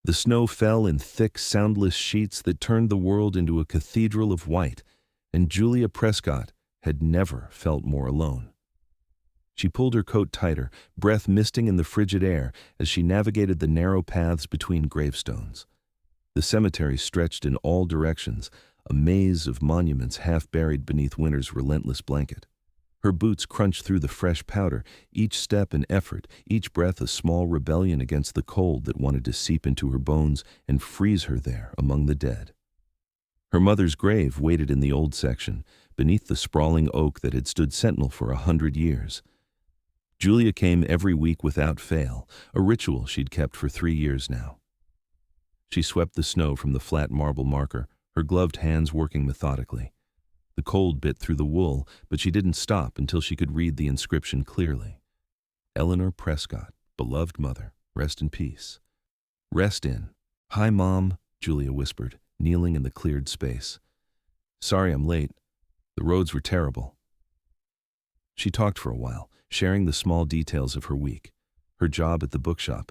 The snow fell in thick, soundless sheets that turned the world into a cathedral of white, and Julia Prescott had never felt more alone. She pulled her coat tighter, breath misting in the frigid air as she navigated the narrow paths between gravestones. The cemetery stretched in all directions, a maze of monuments half buried beneath winter's relentless blanket. Her boots crunched through the fresh powder, each step an effort, each breath a small rebellion against the cold that wanted to seep into her bones and freeze her there among the dead. Her mother's grave waited in the old section, beneath the sprawling oak that had stood sentinel for 100 years. Julia came every week without fail, a ritual she'd kept for 3 years now. She swept the snow from the flat marble marker, her gloved hands working methodically. The cold bit through the wool, but she didn't stop until she could read the inscription clearly. Eleanor Prescott, beloved mother, rest in peace. Rest in. Hi, Mom, Julia whispered, kneeling in the cleared space. Sorry I'm late. The roads were terrible. She talked for a while, sharing the small details of her week, her job at the bookshop,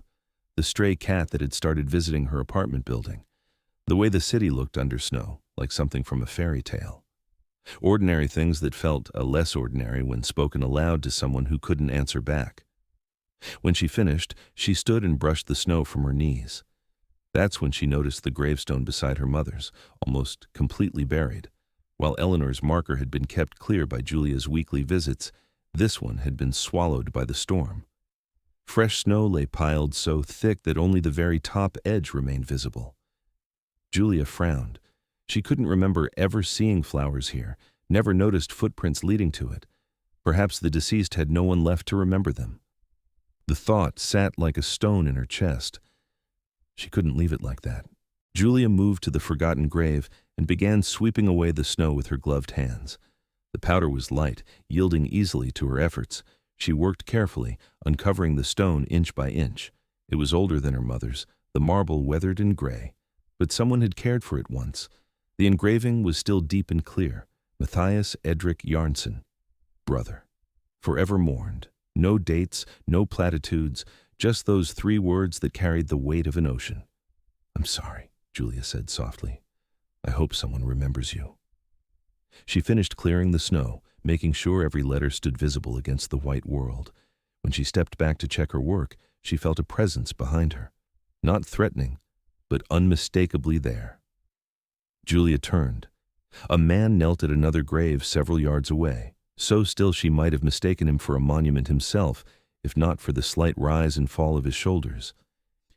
the stray cat that had started visiting her apartment building, the way the city looked under snow, like something from a fairy tale. Ordinary things that felt less ordinary when spoken aloud to someone who couldn't answer back. When she finished, she stood and brushed the snow from her knees. That's when she noticed the gravestone beside her mother's, almost completely buried. While Eleanor's marker had been kept clear by Julia's weekly visits, this one had been swallowed by the storm. Fresh snow lay piled so thick that only the very top edge remained visible. Julia frowned. She couldn't remember ever seeing flowers here, never noticed footprints leading to it. Perhaps the deceased had no one left to remember them. The thought sat like a stone in her chest. She couldn't leave it like that. Julia moved to the forgotten grave and began sweeping away the snow with her gloved hands. The powder was light, yielding easily to her efforts. She worked carefully, uncovering the stone inch by inch. It was older than her mother's, the marble weathered and gray. But someone had cared for it once. The engraving was still deep and clear. Matthias Edric Jarnson, brother. Forever mourned. No dates, no platitudes, just those 3 words that carried the weight of an ocean. I'm sorry, Julia said softly. I hope someone remembers you. She finished clearing the snow, making sure every letter stood visible against the white world. When she stepped back to check her work, she felt a presence behind her. Not threatening, but unmistakably there. Julia turned. A man knelt at another grave several yards away, so still she might have mistaken him for a monument himself, if not for the slight rise and fall of his shoulders.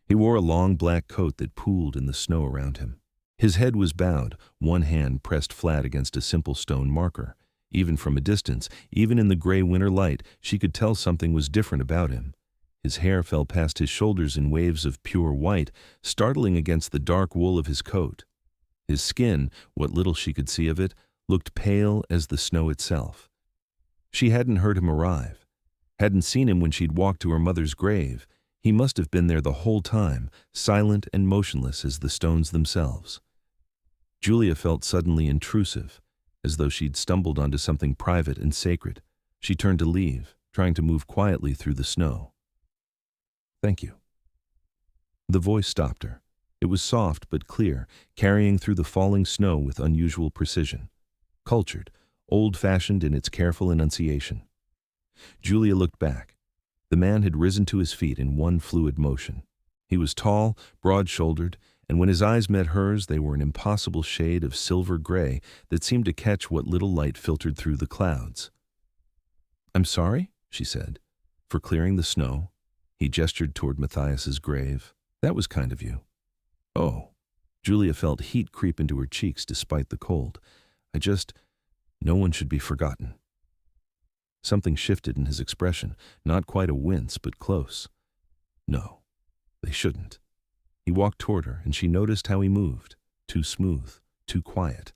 He wore a long black coat that pooled in the snow around him. His head was bowed, one hand pressed flat against a simple stone marker. Even from a distance, even in the gray winter light, she could tell something was different about him. His hair fell past his shoulders in waves of pure white, startling against the dark wool of his coat. His skin, what little she could see of it, looked pale as the snow itself. She hadn't heard him arrive, hadn't seen him when she'd walked to her mother's grave. He must have been there the whole time, silent and motionless as the stones themselves. Julia felt suddenly intrusive, as though she'd stumbled onto something private and sacred. She turned to leave, trying to move quietly through the snow. Thank you. The voice stopped her. It was soft but clear, carrying through the falling snow with unusual precision. Cultured, old-fashioned in its careful enunciation. Julia looked back. The man had risen to his feet in one fluid motion. He was tall, broad-shouldered, and when his eyes met hers, they were an impossible shade of silver gray that seemed to catch what little light filtered through the clouds. I'm sorry, she said, for clearing the snow. He gestured toward Matthias's grave. That was kind of you. Oh. Julia felt heat creep into her cheeks despite the cold. No one should be forgotten. Something shifted in his expression, not quite a wince, but close. No, they shouldn't. He walked toward her, and she noticed how he moved. Too smooth, too quiet.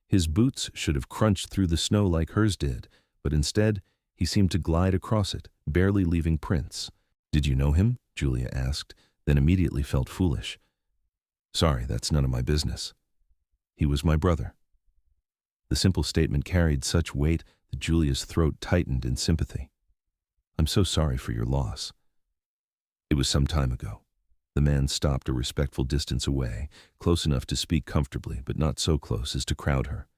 His boots should have crunched through the snow like hers did, but instead, he seemed to glide across it, barely leaving prints. Did you know him? Julia asked, then immediately felt foolish. Sorry, that's none of my business. He was my brother. The simple statement carried such weight that Julia's throat tightened in sympathy. I'm so sorry for your loss. It was some time ago. The man stopped a respectful distance away, close enough to speak comfortably, but not so close as to crowd her.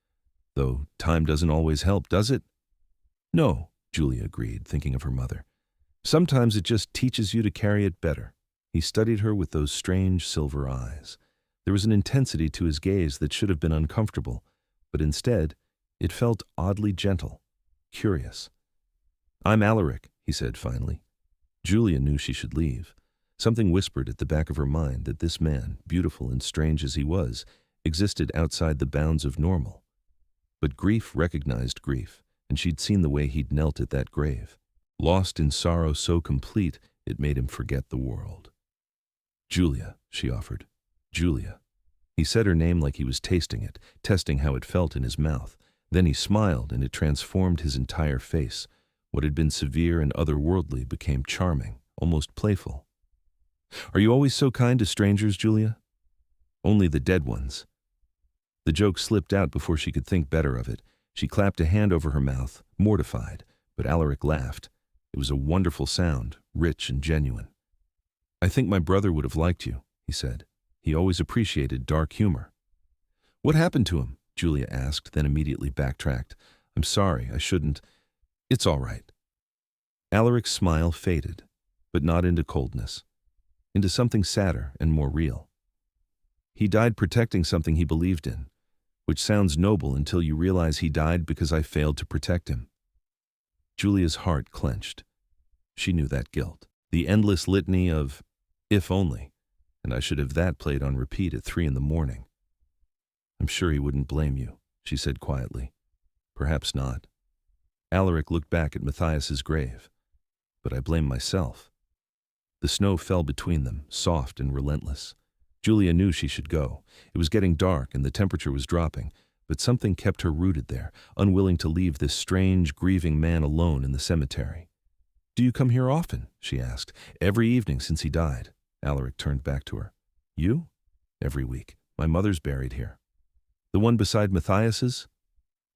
Though time doesn't always help, does it? No, Julia agreed, thinking of her mother. Sometimes it just teaches you to carry it better. He studied her with those strange silver eyes. There was an intensity to his gaze that should have been uncomfortable, but instead, it felt oddly gentle, curious. I'm Alaric, he said finally. Julia knew she should leave. Something whispered at the back of her mind that this man, beautiful and strange as he was, existed outside the bounds of normal. But grief recognized grief, and she'd seen the way he'd knelt at that grave. Lost in sorrow so complete, it made him forget the world. Julia, she offered. Julia. He said her name like he was tasting it, testing how it felt in his mouth. Then he smiled, and it transformed his entire face. What had been severe and otherworldly became charming, almost playful. Are you always so kind to strangers, Julia? Only the dead ones. The joke slipped out before she could think better of it. She clapped a hand over her mouth, mortified, but Alaric laughed. It was a wonderful sound, rich and genuine. I think my brother would have liked you, he said. He always appreciated dark humor. What happened to him? Julia asked, then immediately backtracked. I'm sorry, I shouldn't. It's all right. Alaric's smile faded, but not into coldness, into something sadder and more real. He died protecting something he believed in, which sounds noble until you realize he died because I failed to protect him. Julia's heart clenched. She knew that guilt, the endless litany of, if only, and I should have that played on repeat at 3 a.m. I'm sure he wouldn't blame you, she said quietly. Perhaps not. Alaric looked back at Matthias's grave. But I blame myself. The snow fell between them, soft and relentless. Julia knew she should go. It was getting dark and the temperature was dropping, but something kept her rooted there, unwilling to leave this strange, grieving man alone in the cemetery. Do you come here often? She asked. Every evening since he died. Alaric turned back to her. You? Every week. My mother's buried here. The one beside Matthias's?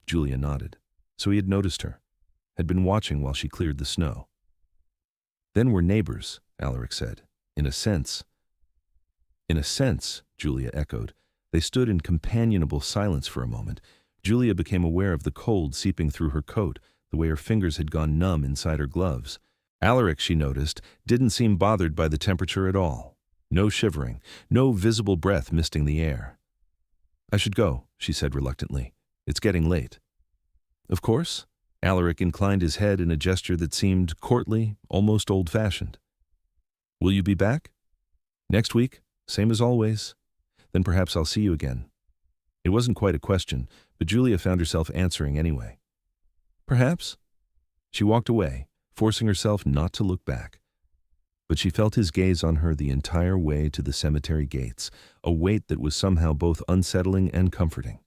Julia nodded. So he had noticed her, had been watching while she cleared the snow. Then we're neighbors, Alaric said. In a sense. In a sense, Julia echoed. They stood in companionable silence for a moment. Julia became aware of the cold seeping through her coat, the way her fingers had gone numb inside her gloves. Alaric, she noticed, didn't seem bothered by the temperature at all. No shivering, no visible breath misting the air. I should go, she said reluctantly. It's getting late. Of course. Alaric inclined his head in a gesture that seemed courtly, almost old-fashioned. Will you be back? Next week, same as always. Then perhaps I'll see you again. It wasn't quite a question, but Julia found herself answering anyway. Perhaps. She walked away, forcing herself not to look back. But she felt his gaze on her the entire way to the cemetery gates, a weight that was somehow both unsettling and comforting.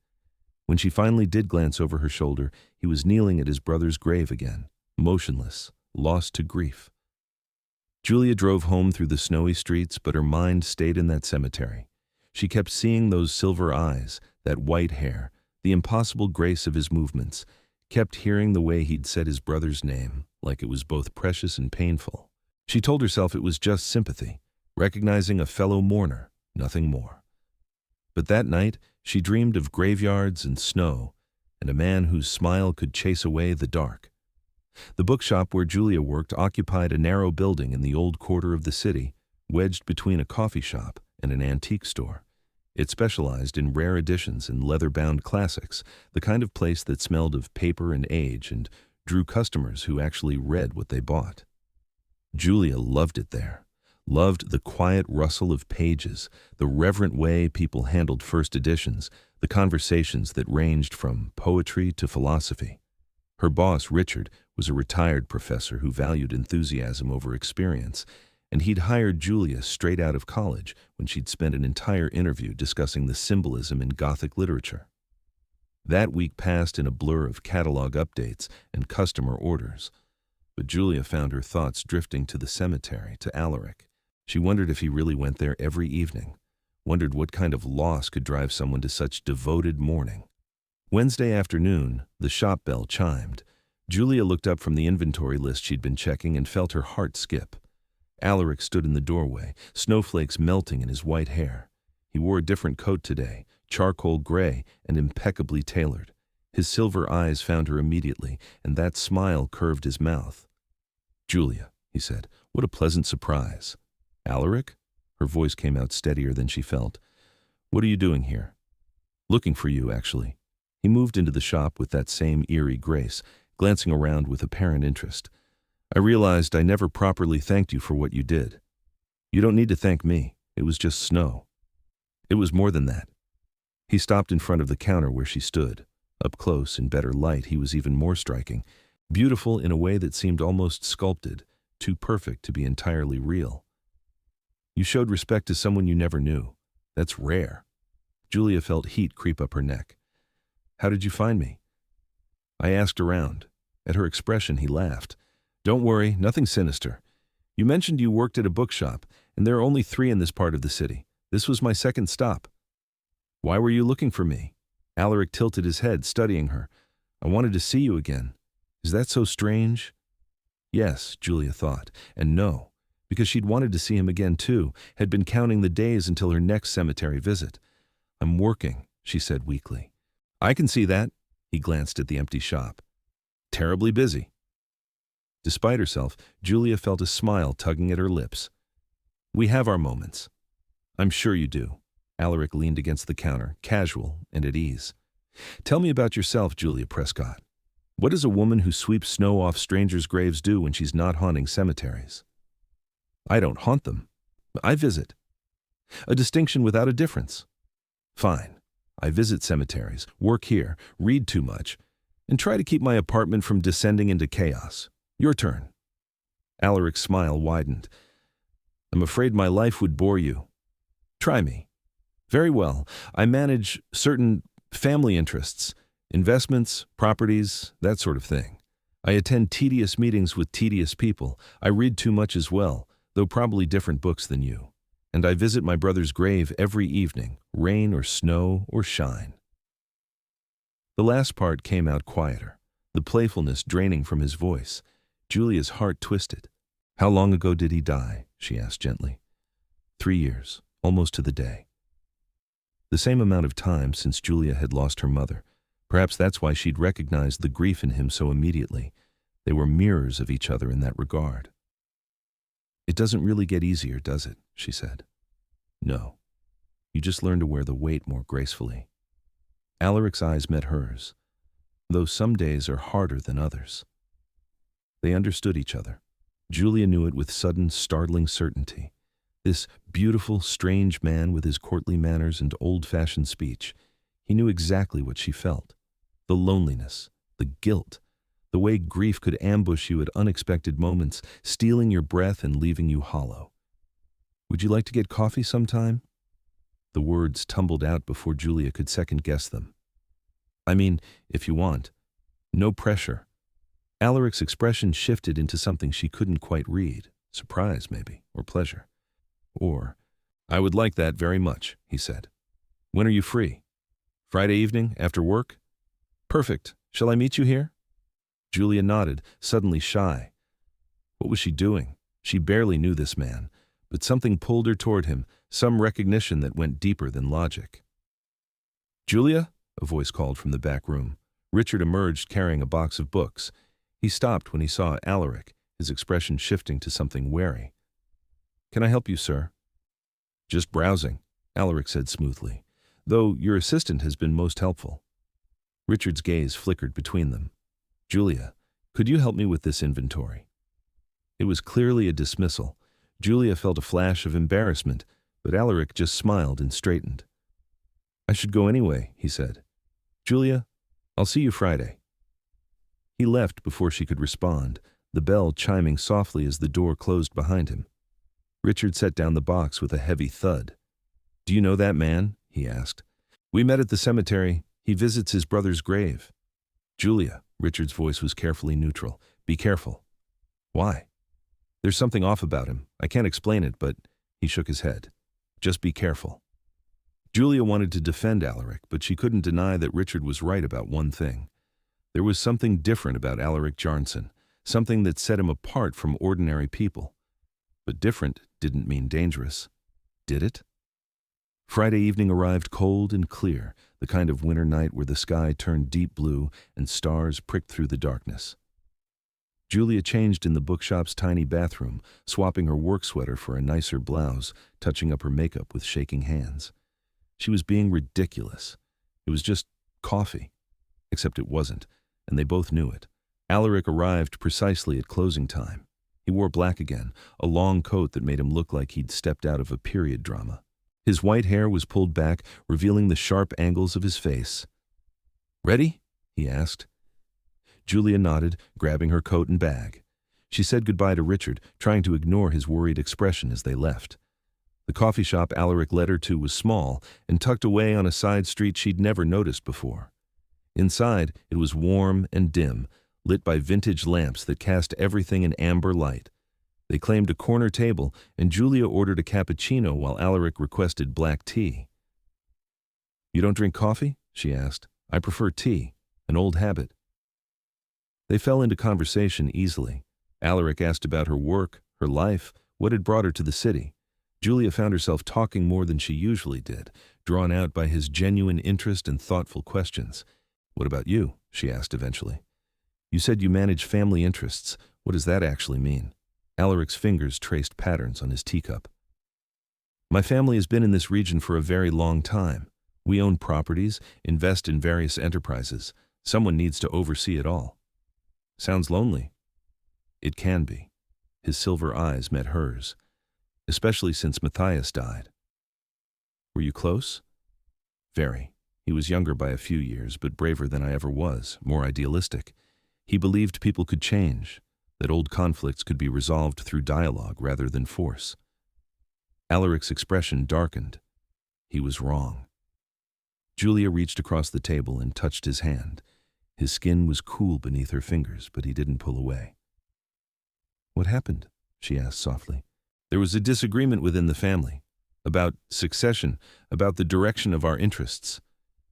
When she finally did glance over her shoulder, he was kneeling at his brother's grave again, motionless, lost to grief. Julia drove home through the snowy streets, but her mind stayed in that cemetery. She kept seeing those silver eyes, that white hair, the impossible grace of his movements, kept hearing the way he'd said his brother's name, like it was both precious and painful. She told herself it was just sympathy, recognizing a fellow mourner, nothing more. But that night, she dreamed of graveyards and snow, and a man whose smile could chase away the dark. The bookshop where Julia worked occupied a narrow building in the old quarter of the city, wedged between a coffee shop and an antique store. It specialized in rare editions and leather-bound classics, the kind of place that smelled of paper and age and drew customers who actually read what they bought. Julia loved it there, loved the quiet rustle of pages, the reverent way people handled first editions, the conversations that ranged from poetry to philosophy. Her boss, Richard, was a retired professor who valued enthusiasm over experience, and he'd hired Julia straight out of college when she'd spent an entire interview discussing the symbolism in Gothic literature. That week passed in a blur of catalog updates and customer orders, but Julia found her thoughts drifting to the cemetery, to Alaric. She wondered if he really went there every evening, wondered what kind of loss could drive someone to such devoted mourning. Wednesday afternoon, the shop bell chimed. Julia looked up from the inventory list she'd been checking and felt her heart skip. Alaric stood in the doorway, snowflakes melting in his white hair. He wore a different coat today, charcoal gray and impeccably tailored. His silver eyes found her immediately, and that smile curved his mouth. "Julia," he said, "what a pleasant surprise." "Alaric?" Her voice came out steadier than she felt. "What are you doing here?" "Looking for you, actually." He moved into the shop with that same eerie grace, glancing around with apparent interest. "I realized I never properly thanked you for what you did." "You don't need to thank me. It was just snow." "It was more than that." He stopped in front of the counter where she stood. Up close, in better light, he was even more striking, beautiful in a way that seemed almost sculpted, too perfect to be entirely real. "You showed respect to someone you never knew. That's rare." Julia felt heat creep up her neck. "How did you find me?" "I asked around." At her expression, he laughed. "Don't worry, nothing sinister. You mentioned you worked at a bookshop, and there are only 3 in this part of the city. This was my second stop." "Why were you looking for me?" Alaric tilted his head, studying her. "I wanted to see you again. Is that so strange?" Yes, Julia thought, and no, because she'd wanted to see him again too, had been counting the days until her next cemetery visit. "I'm working," she said weakly. "I can see that." He glanced at the empty shop. "Terribly busy." Despite herself, Julia felt a smile tugging at her lips. "We have our moments." "I'm sure you do." Alaric leaned against the counter, casual and at ease. "Tell me about yourself, Julia Prescott. What does a woman who sweeps snow off strangers' graves do when she's not haunting cemeteries?" "I don't haunt them. I visit." "A distinction without a difference." "Fine. I visit cemeteries, work here, read too much, and try to keep my apartment from descending into chaos. Your turn." Alaric's smile widened. "I'm afraid my life would bore you." "Try me." "Very well. I manage certain family interests, investments, properties, that sort of thing. I attend tedious meetings with tedious people. I read too much as well, though probably different books than you. And I visit my brother's grave every evening, rain or snow or shine." The last part came out quieter, the playfulness draining from his voice. Julia's heart twisted. "How long ago did he die?" she asked gently. 3 years, almost to the day. The same amount of time since Julia had lost her mother. Perhaps that's why she'd recognized the grief in him so immediately. They were mirrors of each other in that regard. "It doesn't really get easier, does it?" she said. "No. You just learn to wear the weight more gracefully." Alaric's eyes met hers, though some days are harder than others. They understood each other. Julia knew it with sudden, startling certainty. This beautiful, strange man with his courtly manners and old-fashioned speech, he knew exactly what she felt. The loneliness, the guilt, the way grief could ambush you at unexpected moments, stealing your breath and leaving you hollow. "Would you like to get coffee sometime?" The words tumbled out before Julia could second-guess them. "I mean, if you want. No pressure." Alaric's expression shifted into something she couldn't quite read. Surprise, maybe, or pleasure. Or, "I would like that very much," he said. "When are you free?" "Friday evening, after work?" "Perfect. Shall I meet you here?" Julia nodded, suddenly shy. What was she doing? She barely knew this man, but something pulled her toward him, some recognition that went deeper than logic. "Julia?" a voice called from the back room. Richard emerged carrying a box of books. He stopped when he saw Alaric, his expression shifting to something wary. "Can I help you, sir?" "Just browsing," Alaric said smoothly, "though your assistant has been most helpful." Richard's gaze flickered between them. "Julia, could you help me with this inventory?" It was clearly a dismissal. Julia felt a flash of embarrassment, but Alaric just smiled and straightened. "I should go anyway," he said. "Julia, I'll see you Friday." He left before she could respond, the bell chiming softly as the door closed behind him. Richard set down the box with a heavy thud. "Do you know that man?" he asked. "We met at the cemetery. He visits his brother's grave." "Julia," Richard's voice was carefully neutral, "be careful." "Why?" "There's something off about him. I can't explain it, but—" He shook his head. "Just be careful." Julia wanted to defend Alaric, but she couldn't deny that Richard was right about one thing. There was something different about Alaric Jarnson, something that set him apart from ordinary people. But different didn't mean dangerous. Did it? Friday evening arrived cold and clear, the kind of winter night where the sky turned deep blue and stars pricked through the darkness. Julia changed in the bookshop's tiny bathroom, swapping her work sweater for a nicer blouse, touching up her makeup with shaking hands. She was being ridiculous. It was just coffee. Except it wasn't, and they both knew it. Alaric arrived precisely at closing time. He wore black again, a long coat that made him look like he'd stepped out of a period drama. His white hair was pulled back, revealing the sharp angles of his face. "Ready?" he asked. Julia nodded, grabbing her coat and bag. She said goodbye to Richard, trying to ignore his worried expression as they left. The coffee shop Alaric led her to was small and tucked away on a side street she'd never noticed before. Inside, it was warm and dim, lit by vintage lamps that cast everything in amber light. They claimed a corner table, and Julia ordered a cappuccino while Alaric requested black tea. "You don't drink coffee?" she asked. "I prefer tea, an old habit." They fell into conversation easily. Alaric asked about her work, her life, what had brought her to the city. Julia found herself talking more than she usually did, drawn out by his genuine interest and thoughtful questions. "What about you?" she asked eventually. "You said you manage family interests. What does that actually mean?" Alaric's fingers traced patterns on his teacup. "My family has been in this region for a very long time. We own properties, invest in various enterprises. Someone needs to oversee it all." "Sounds lonely." "It can be." His silver eyes met hers. "Especially since Matthias died." "Were you close?" "Very. He was younger by a few years, but braver than I ever was, more idealistic. He believed people could change, that old conflicts could be resolved through dialogue rather than force." Alaric's expression darkened. He was wrong. Julia reached across the table and touched his hand. His skin was cool beneath her fingers, but he didn't pull away. "What happened?" she asked softly. "There was a disagreement within the family. About succession, about the direction of our interests.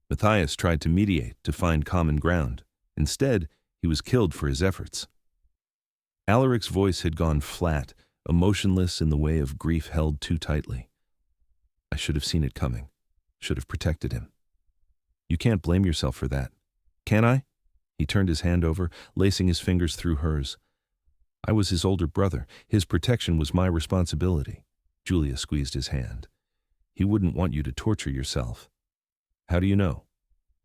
Matthias tried to mediate, to find common ground. Instead, he was killed for his efforts." Alaric's voice had gone flat, emotionless in the way of grief held too tightly. "I should have seen it coming. Should have protected him." "You can't blame yourself for that." "Can I?" He turned his hand over, lacing his fingers through hers. "I was his older brother. His protection was my responsibility." Julia squeezed his hand. "He wouldn't want you to torture yourself." "How do you know?"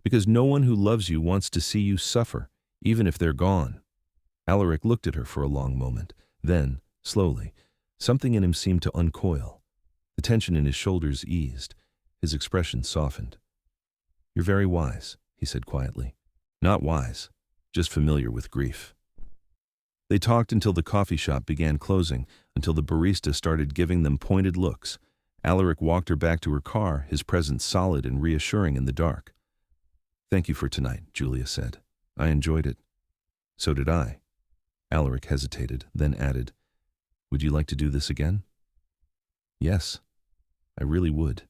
"Because no one who loves you wants to see you suffer, even if they're gone." Alaric looked at her for a long moment. Then, slowly, something in him seemed to uncoil. The tension in his shoulders eased. His expression softened. "You're very wise," he said quietly. "Not wise, just familiar with grief." They talked until the coffee shop began closing, until the barista started giving them pointed looks. Alaric walked her back to her car, his presence solid and reassuring in the dark. "Thank you for tonight," Julia said. "I enjoyed it." "So did I." Alaric hesitated, then added, "Would you like to do this again?" "Yes, I really would."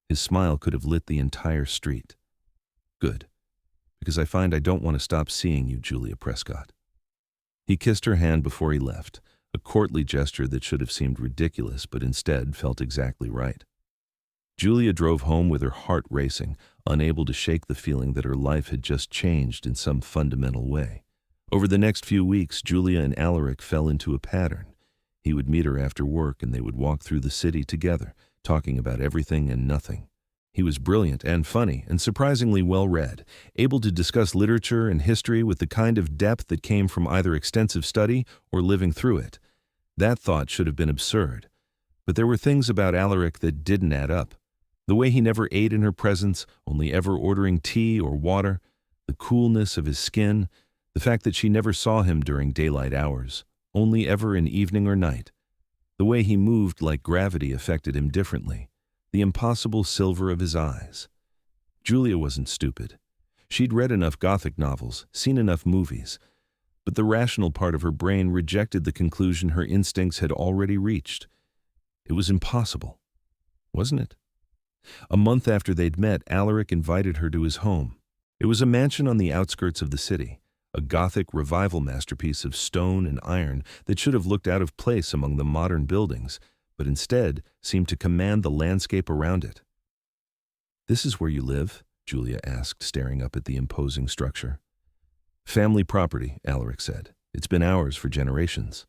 His smile could have lit the entire street. "Good, because I find I don't want to stop seeing you, Julia Prescott." He kissed her hand before he left, a courtly gesture that should have seemed ridiculous but instead felt exactly right. Julia drove home with her heart racing, unable to shake the feeling that her life had just changed in some fundamental way. Over the next few weeks, Julia and Alaric fell into a pattern. He would meet her after work and they would walk through the city together, talking about everything and nothing. He was brilliant and funny and surprisingly well-read, able to discuss literature and history with the kind of depth that came from either extensive study or living through it. That thought should have been absurd. But there were things about Alaric that didn't add up. The way he never ate in her presence, only ever ordering tea or water, the coolness of his skin, the fact that she never saw him during daylight hours, only ever in evening or night. The way he moved like gravity affected him differently. The impossible silver of his eyes. Julia wasn't stupid. She'd read enough Gothic novels, seen enough movies, but the rational part of her brain rejected the conclusion her instincts had already reached. It was impossible, wasn't it? A month after they'd met, Alaric invited her to his home. It was a mansion on the outskirts of the city, a Gothic revival masterpiece of stone and iron that should have looked out of place among the modern buildings, but instead seemed to command the landscape around it. "This is where you live?" Julia asked, staring up at the imposing structure. "Family property," Alaric said. "It's been ours for generations."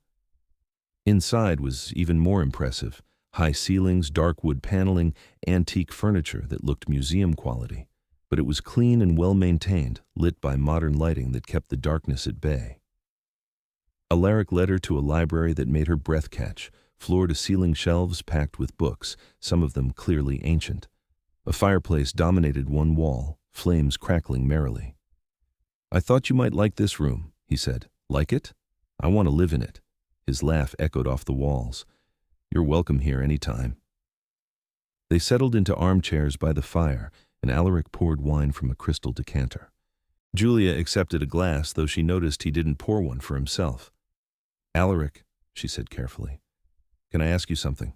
Inside was even more impressive. High ceilings, dark wood paneling, antique furniture that looked museum quality. But it was clean and well-maintained, lit by modern lighting that kept the darkness at bay. Alaric led her to a library that made her breath catch, floor-to-ceiling shelves packed with books, some of them clearly ancient. A fireplace dominated one wall, flames crackling merrily. "I thought you might like this room," he said. "Like it? I want to live in it." His laugh echoed off the walls. "You're welcome here any time." They settled into armchairs by the fire, and Alaric poured wine from a crystal decanter. Julia accepted a glass, though she noticed he didn't pour one for himself. "Alaric," she said carefully, "can I ask you something?"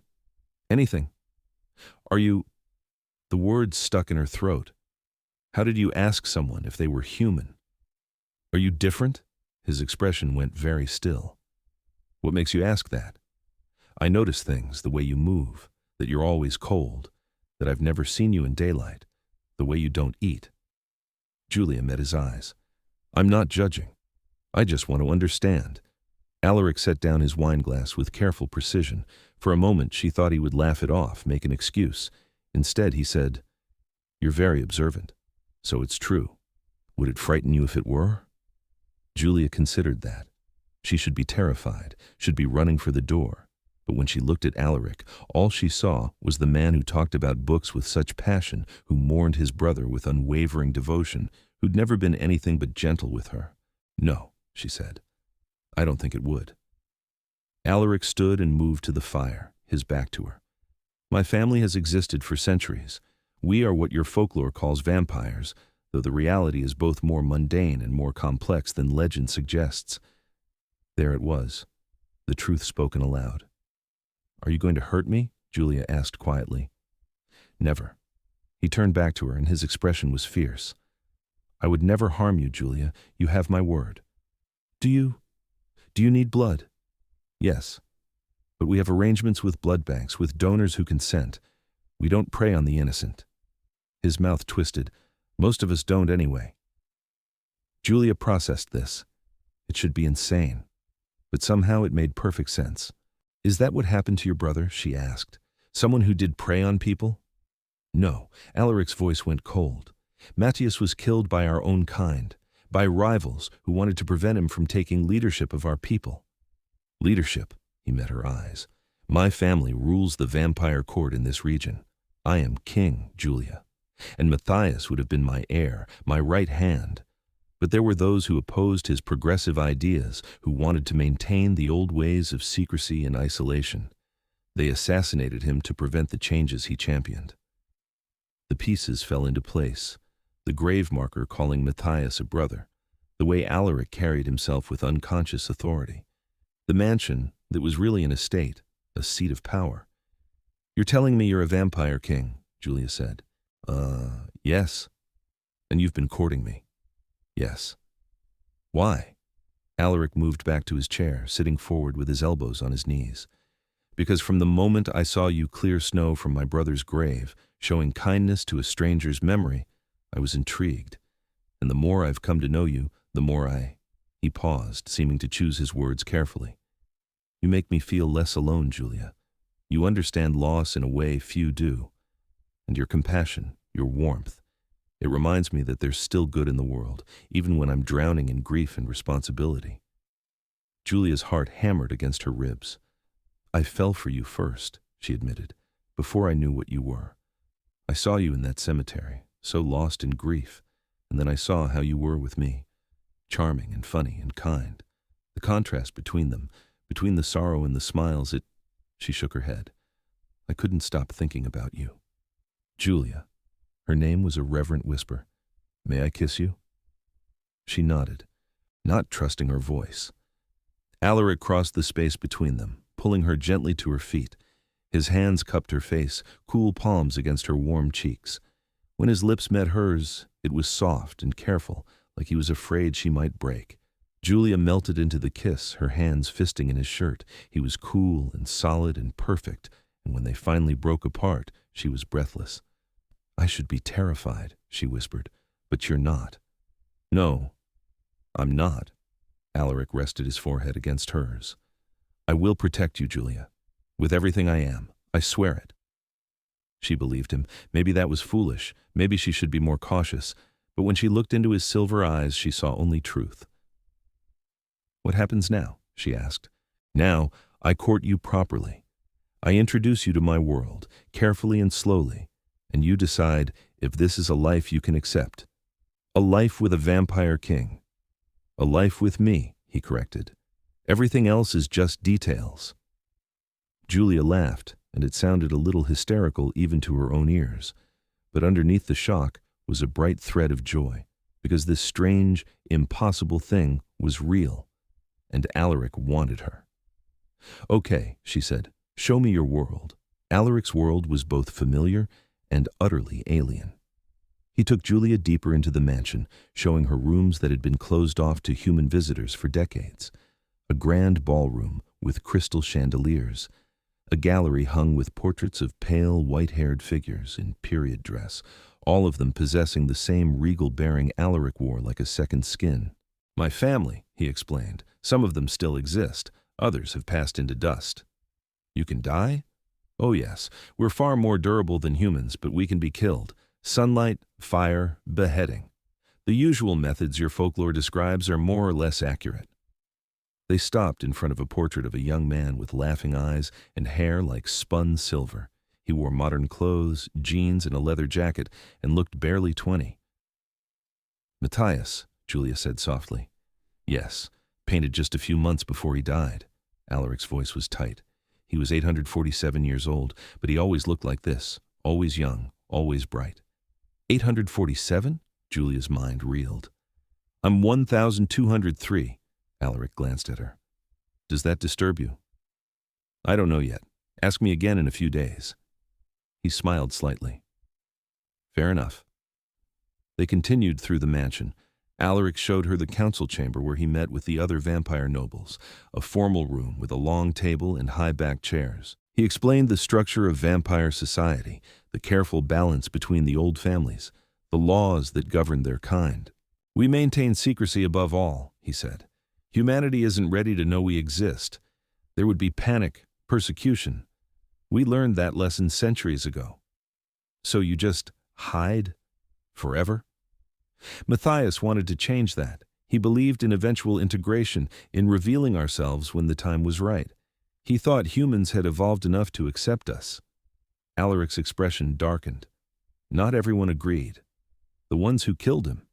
"Anything." "Are you—" The words stuck in her throat. "How did you ask someone if they were human? Are you different?" His expression went very still. "What makes you ask that?" "I notice things, the way you move, that you're always cold, that I've never seen you in daylight, the way you don't eat." Julia met his eyes. "I'm not judging. I just want to understand." Alaric set down his wineglass with careful precision. For a moment she thought he would laugh it off, make an excuse. Instead he said, "You're very observant. So it's true. Would it frighten you if it were?" Julia considered that. She should be terrified, should be running for the door. But when she looked at Alaric, all she saw was the man who talked about books with such passion, who mourned his brother with unwavering devotion, who'd never been anything but gentle with her. "No," she said. "I don't think it would." Alaric stood and moved to the fire, his back to her. "My family has existed for centuries. We are what your folklore calls vampires, though the reality is both more mundane and more complex than legend suggests." There it was, the truth spoken aloud. "Are you going to hurt me?" Julia asked quietly. "Never." He turned back to her, and his expression was fierce. "I would never harm you, Julia. You have my word." Do you need blood?" "Yes. But we have arrangements with blood banks, with donors who consent. We don't prey on the innocent." His mouth twisted. "Most of us don't anyway." Julia processed this. It should be insane. But somehow it made perfect sense. "Is that what happened to your brother?" she asked. "Someone who did prey on people?" "No." Alaric's voice went cold. "Matthias was killed by our own kind, by rivals who wanted to prevent him from taking leadership of our people." "Leadership?" He met her eyes. "My family rules the vampire court in this region. I am king, Julia. And Matthias would have been my heir, my right hand. But there were those who opposed his progressive ideas, who wanted to maintain the old ways of secrecy and isolation. They assassinated him to prevent the changes he championed." The pieces fell into place. The grave marker calling Matthias a brother. The way Alaric carried himself with unconscious authority. The mansion that was really an estate, a seat of power. "You're telling me you're a vampire king," Julia said. Yes. "And you've been courting me?" "Yes." "Why?" Alaric moved back to his chair, sitting forward with his elbows on his knees. "Because from the moment I saw you clear snow from my brother's grave, showing kindness to a stranger's memory, I was intrigued. And the more I've come to know you, the more I—" He paused, seeming to choose his words carefully. "You make me feel less alone, Julia. You understand loss in a way few do. And your compassion, your warmth. It reminds me that there's still good in the world, even when I'm drowning in grief and responsibility." Julia's heart hammered against her ribs. "I fell for you first," she admitted, "before I knew what you were. I saw you in that cemetery, so lost in grief, and then I saw how you were with me. Charming and funny and kind. The contrast between them, between the sorrow and the smiles, it—" She shook her head. "I couldn't stop thinking about you." "Julia." Her name was a reverent whisper. "May I kiss you?" She nodded, not trusting her voice. Alaric crossed the space between them, pulling her gently to her feet. His hands cupped her face, cool palms against her warm cheeks. When his lips met hers, it was soft and careful, like he was afraid she might break. Julia melted into the kiss, her hands fisting in his shirt. He was cool and solid and perfect, and when they finally broke apart, she was breathless. "I should be terrified," she whispered, "but you're not." "No, I'm not." Alaric rested his forehead against hers. "I will protect you, Julia. With everything I am. I swear it." She believed him. Maybe that was foolish. Maybe she should be more cautious. But when she looked into his silver eyes, she saw only truth. "What happens now?" she asked. "Now, I court you properly. I introduce you to my world, carefully and slowly, and you decide if this is a life you can accept. A life with a vampire king. A life with me," he corrected. "Everything else is just details." Julia laughed, and it sounded a little hysterical even to her own ears. But underneath the shock was a bright thread of joy, because this strange, impossible thing was real, and Alaric wanted her. "Okay," she said, "show me your world." Alaric's world was both familiar and utterly alien. He took Julia deeper into the mansion, showing her rooms that had been closed off to human visitors for decades. A grand ballroom with crystal chandeliers. A gallery hung with portraits of pale, white-haired figures in period dress, all of them possessing the same regal bearing Alaric wore like a second skin. "My family," he explained. "Some of them still exist. Others have passed into dust." "You can die?" "Oh yes. We're far more durable than humans, but we can be killed. Sunlight, fire, beheading. The usual methods your folklore describes are more or less accurate." They stopped in front of a portrait of a young man with laughing eyes and hair like spun silver. He wore modern clothes, jeans, and a leather jacket, and looked barely 20. "Matthias," Julia said softly. "Yes, painted just a few months before he died." Alaric's voice was tight. He was 847 years old, but he always looked like this, always young, always bright. 847? Julia's mind reeled. "I'm 1203. Alaric glanced at her. "Does that disturb you?" "I don't know yet. Ask me again in a few days." He smiled slightly. "Fair enough." They continued through the mansion. Alaric showed her the council chamber where he met with the other vampire nobles, a formal room with a long table and high-backed chairs. He explained the structure of vampire society, the careful balance between the old families, the laws that govern their kind. "We maintain secrecy above all," he said. "Humanity isn't ready to know we exist. There would be panic, persecution. We learned that lesson centuries ago." "So you just hide forever?" Matthias wanted to change that. He believed in eventual integration, in revealing ourselves when the time was right. He thought humans had evolved enough to accept us. Alaric's expression darkened. Not everyone agreed. The ones who killed him.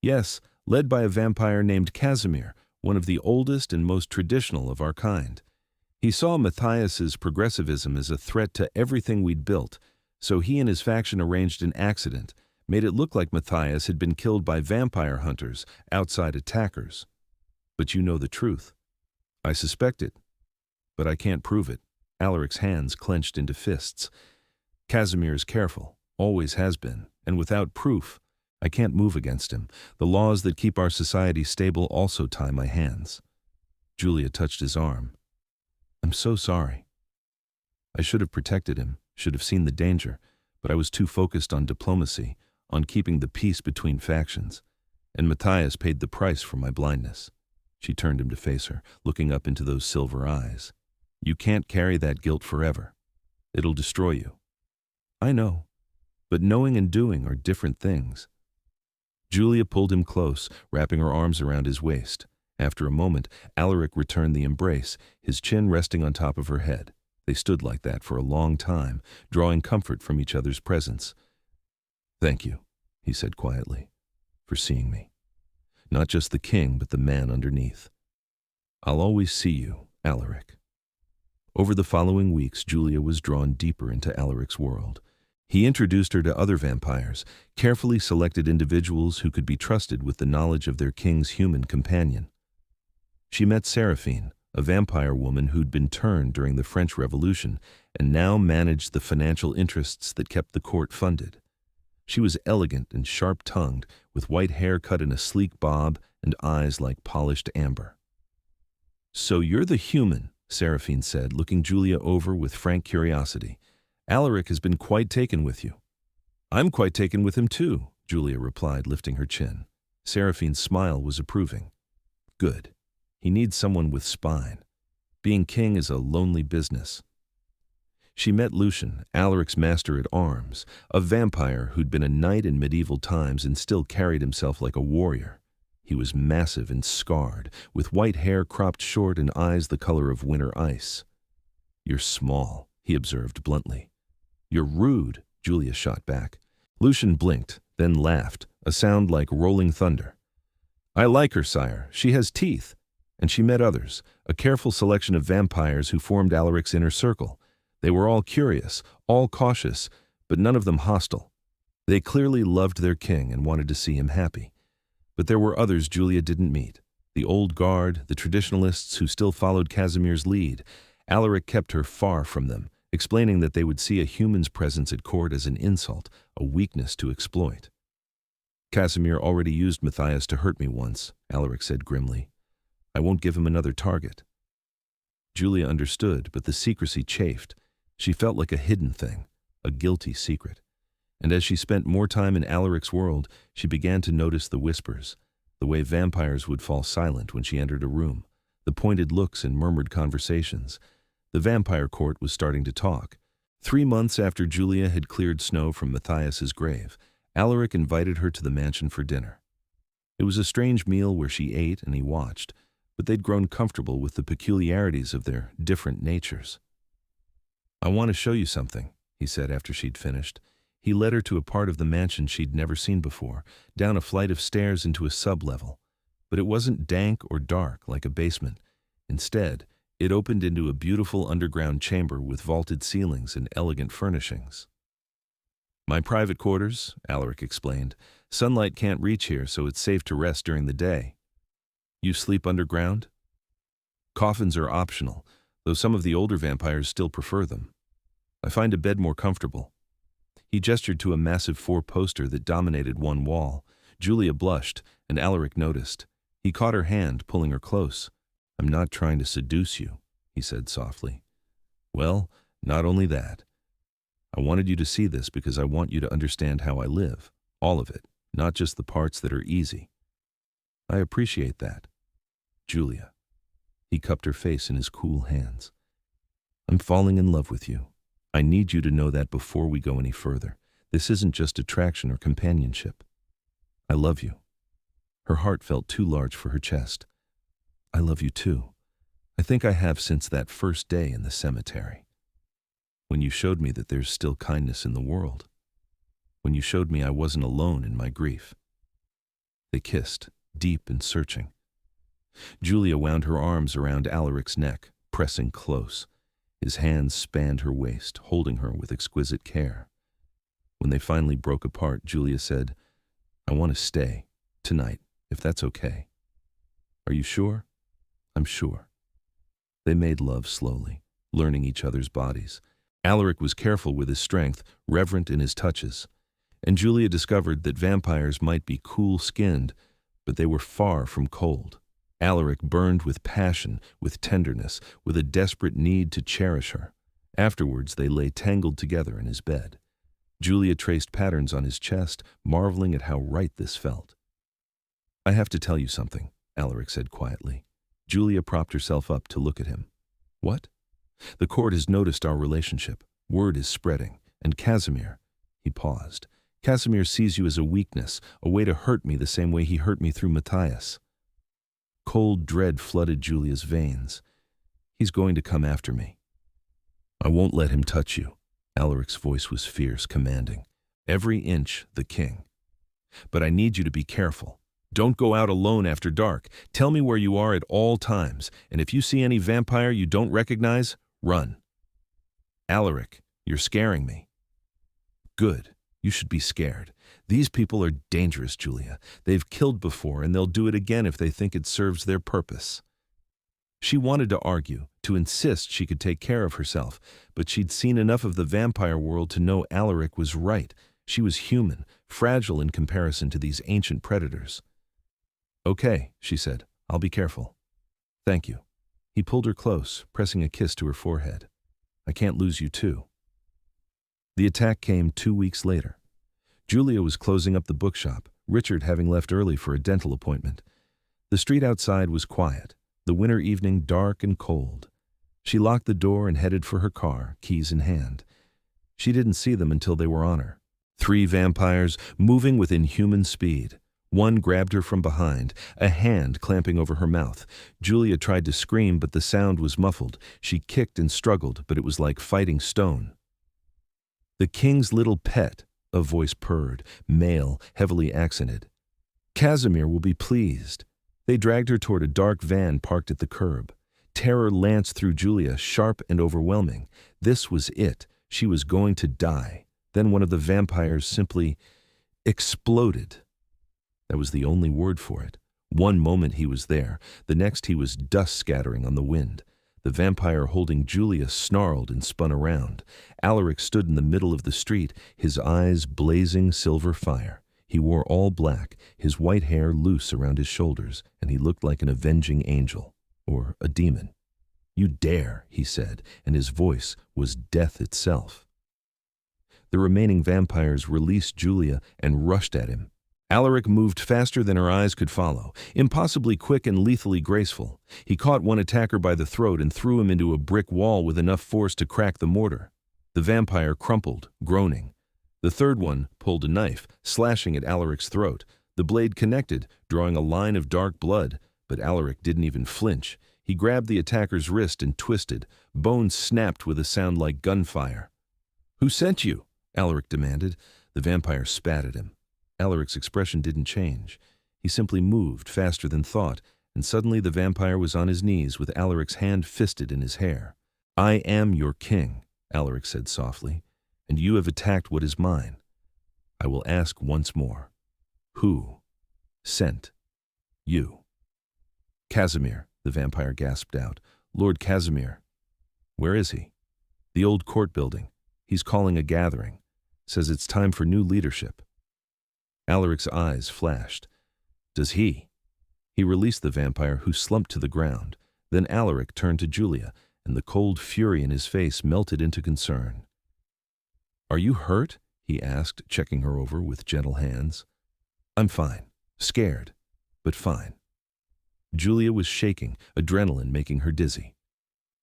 Yes, led by a vampire named Casimir, one of the oldest and most traditional of our kind. He saw Matthias's progressivism as a threat to everything we'd built, so he and his faction arranged an accident, made it look like Matthias had been killed by vampire hunters, outside attackers. But you know the truth. I suspect it, but I can't prove it. Alaric's hands clenched into fists. Casimir is careful, always has been, and without proof, I can't move against him. The laws that keep our society stable also tie my hands. Julia touched his arm. "I'm so sorry. I should have protected him, should have seen the danger, but I was too focused on diplomacy, on keeping the peace between factions, and Matthias paid the price for my blindness." She turned him to face her, looking up into those silver eyes. "You can't carry that guilt forever. It'll destroy you." "I know, but knowing and doing are different things." Julia pulled him close, wrapping her arms around his waist. After a moment, Alaric returned the embrace, his chin resting on top of her head. They stood like that for a long time, drawing comfort from each other's presence. "Thank you," he said quietly, "for seeing me. Not just the king, but the man underneath. I'll always see you, Alaric." Over the following weeks, Julia was drawn deeper into Alaric's world. He introduced her to other vampires, carefully selected individuals who could be trusted with the knowledge of their king's human companion. She met Seraphine, a vampire woman who'd been turned during the French Revolution and now managed the financial interests that kept the court funded. She was elegant and sharp-tongued, with white hair cut in a sleek bob and eyes like polished amber. "So you're the human," Seraphine said, looking Julia over with frank curiosity. "Alaric has been quite taken with you." "I'm quite taken with him too," Julia replied, lifting her chin. Seraphine's smile was approving. "Good. He needs someone with spine. Being king is a lonely business." She met Lucian, Alaric's master at arms, a vampire who'd been a knight in medieval times and still carried himself like a warrior. He was massive and scarred, with white hair cropped short and eyes the color of winter ice. "You're small," he observed bluntly. "You're rude," Julia shot back. Lucian blinked, then laughed, a sound like rolling thunder. "I like her, sire. She has teeth." And she met others, a careful selection of vampires who formed Alaric's inner circle. They were all curious, all cautious, but none of them hostile. They clearly loved their king and wanted to see him happy. But there were others Julia didn't meet. The old guard, the traditionalists who still followed Casimir's lead. Alaric kept her far from them, explaining that they would see a human's presence at court as an insult, a weakness to exploit. "Casimir already used Matthias to hurt me once," Alaric said grimly. "I won't give him another target." Julia understood, but the secrecy chafed. She felt like a hidden thing, a guilty secret. And as she spent more time in Alaric's world, she began to notice the whispers, the way vampires would fall silent when she entered a room, the pointed looks and murmured conversations. The vampire court was starting to talk. 3 months after Julia had cleared snow from Matthias's grave, Alaric invited her to the mansion for dinner. It was a strange meal where she ate and he watched, but they'd grown comfortable with the peculiarities of their different natures. "I want to show you something," he said after she'd finished. He led her to a part of the mansion she'd never seen before, down a flight of stairs into a sub-level. But it wasn't dank or dark like a basement. Instead, it opened into a beautiful underground chamber with vaulted ceilings and elegant furnishings. "My private quarters," Alaric explained. "Sunlight can't reach here, so it's safe to rest during the day." "You sleep underground?" "Coffins are optional, though some of the older vampires still prefer them. I find a bed more comfortable." He gestured to a massive 4-poster that dominated one wall. Julia blushed, and Alaric noticed. He caught her hand, pulling her close. "I'm not trying to seduce you," he said softly. "Well, not only that. I wanted you to see this because I want you to understand how I live, all of it, not just the parts that are easy." "I appreciate that." "Julia." He cupped her face in his cool hands. "I'm falling in love with you. I need you to know that before we go any further. This isn't just attraction or companionship. I love you." Her heart felt too large for her chest. "I love you too. I think I have since that first day in the cemetery. When you showed me that there's still kindness in the world. When you showed me I wasn't alone in my grief." They kissed, deep and searching. Julia wound her arms around Alaric's neck, pressing close. His hands spanned her waist, holding her with exquisite care. When they finally broke apart, Julia said, "I want to stay, tonight, if that's okay." "Are you sure?" "I'm sure." They made love slowly, learning each other's bodies. Alaric was careful with his strength, reverent in his touches. And Julia discovered that vampires might be cool-skinned, but they were far from cold. Alaric burned with passion, with tenderness, with a desperate need to cherish her. Afterwards, they lay tangled together in his bed. Julia traced patterns on his chest, marveling at how right this felt. "I have to tell you something," Alaric said quietly. Julia propped herself up to look at him. "What?" "The court has noticed our relationship. Word is spreading. And Casimir—" He paused. "Casimir sees you as a weakness, a way to hurt me the same way he hurt me through Matthias." Cold dread flooded Julia's veins. "He's going to come after me." "I won't let him touch you." Alaric's voice was fierce, commanding. "Every inch the king. But I need you to be careful. Don't go out alone after dark. Tell me where you are at all times, and if you see any vampire you don't recognize, run." "Alaric, you're scaring me." "Good. You should be scared. These people are dangerous, Julia. They've killed before, and they'll do it again if they think it serves their purpose." She wanted to argue, to insist she could take care of herself, but she'd seen enough of the vampire world to know Alaric was right. She was human, fragile in comparison to these ancient predators. "Okay," she said. "I'll be careful." "Thank you." He pulled her close, pressing a kiss to her forehead. "I can't lose you too." The attack came 2 weeks later. Julia was closing up the bookshop, Richard having left early for a dental appointment. The street outside was quiet, the winter evening dark and cold. She locked the door and headed for her car, keys in hand. She didn't see them until they were on her. 3 vampires, moving with inhuman speed. One grabbed her from behind, a hand clamping over her mouth. Julia tried to scream, but the sound was muffled. She kicked and struggled, but it was like fighting stone. "The king's little pet," a voice purred, male, heavily accented. "Casimir will be pleased." They dragged her toward a dark van parked at the curb. Terror lanced through Julia, sharp and overwhelming. This was it. She was going to die. Then one of the vampires simply exploded. That was the only word for it. One moment he was there, the next he was dust scattering on the wind. The vampire holding Julia snarled and spun around. Alaric stood in the middle of the street, his eyes blazing silver fire. He wore all black, his white hair loose around his shoulders, and he looked like an avenging angel, or a demon. "You dare," he said, and his voice was death itself. The remaining vampires released Julia and rushed at him. Alaric moved faster than her eyes could follow, impossibly quick and lethally graceful. He caught one attacker by the throat and threw him into a brick wall with enough force to crack the mortar. The vampire crumpled, groaning. The third one pulled a knife, slashing at Alaric's throat. The blade connected, drawing a line of dark blood, but Alaric didn't even flinch. He grabbed the attacker's wrist and twisted. Bones snapped with a sound like gunfire. "Who sent you?" Alaric demanded. The vampire spat at him. Alaric's expression didn't change. He simply moved faster than thought, and suddenly the vampire was on his knees with Alaric's hand fisted in his hair. "I am your king," Alaric said softly, "and you have attacked what is mine. I will ask once more. Who sent you?" "Casimir," the vampire gasped out. "Lord Casimir." "Where is he?" "The old court building. He's calling a gathering. Says it's time for new leadership." Alaric's eyes flashed. "Does he?" He released the vampire, who slumped to the ground. Then Alaric turned to Julia, and the cold fury in his face melted into concern. "Are you hurt?" he asked, checking her over with gentle hands. "I'm fine. Scared, but fine." Julia was shaking, adrenaline making her dizzy.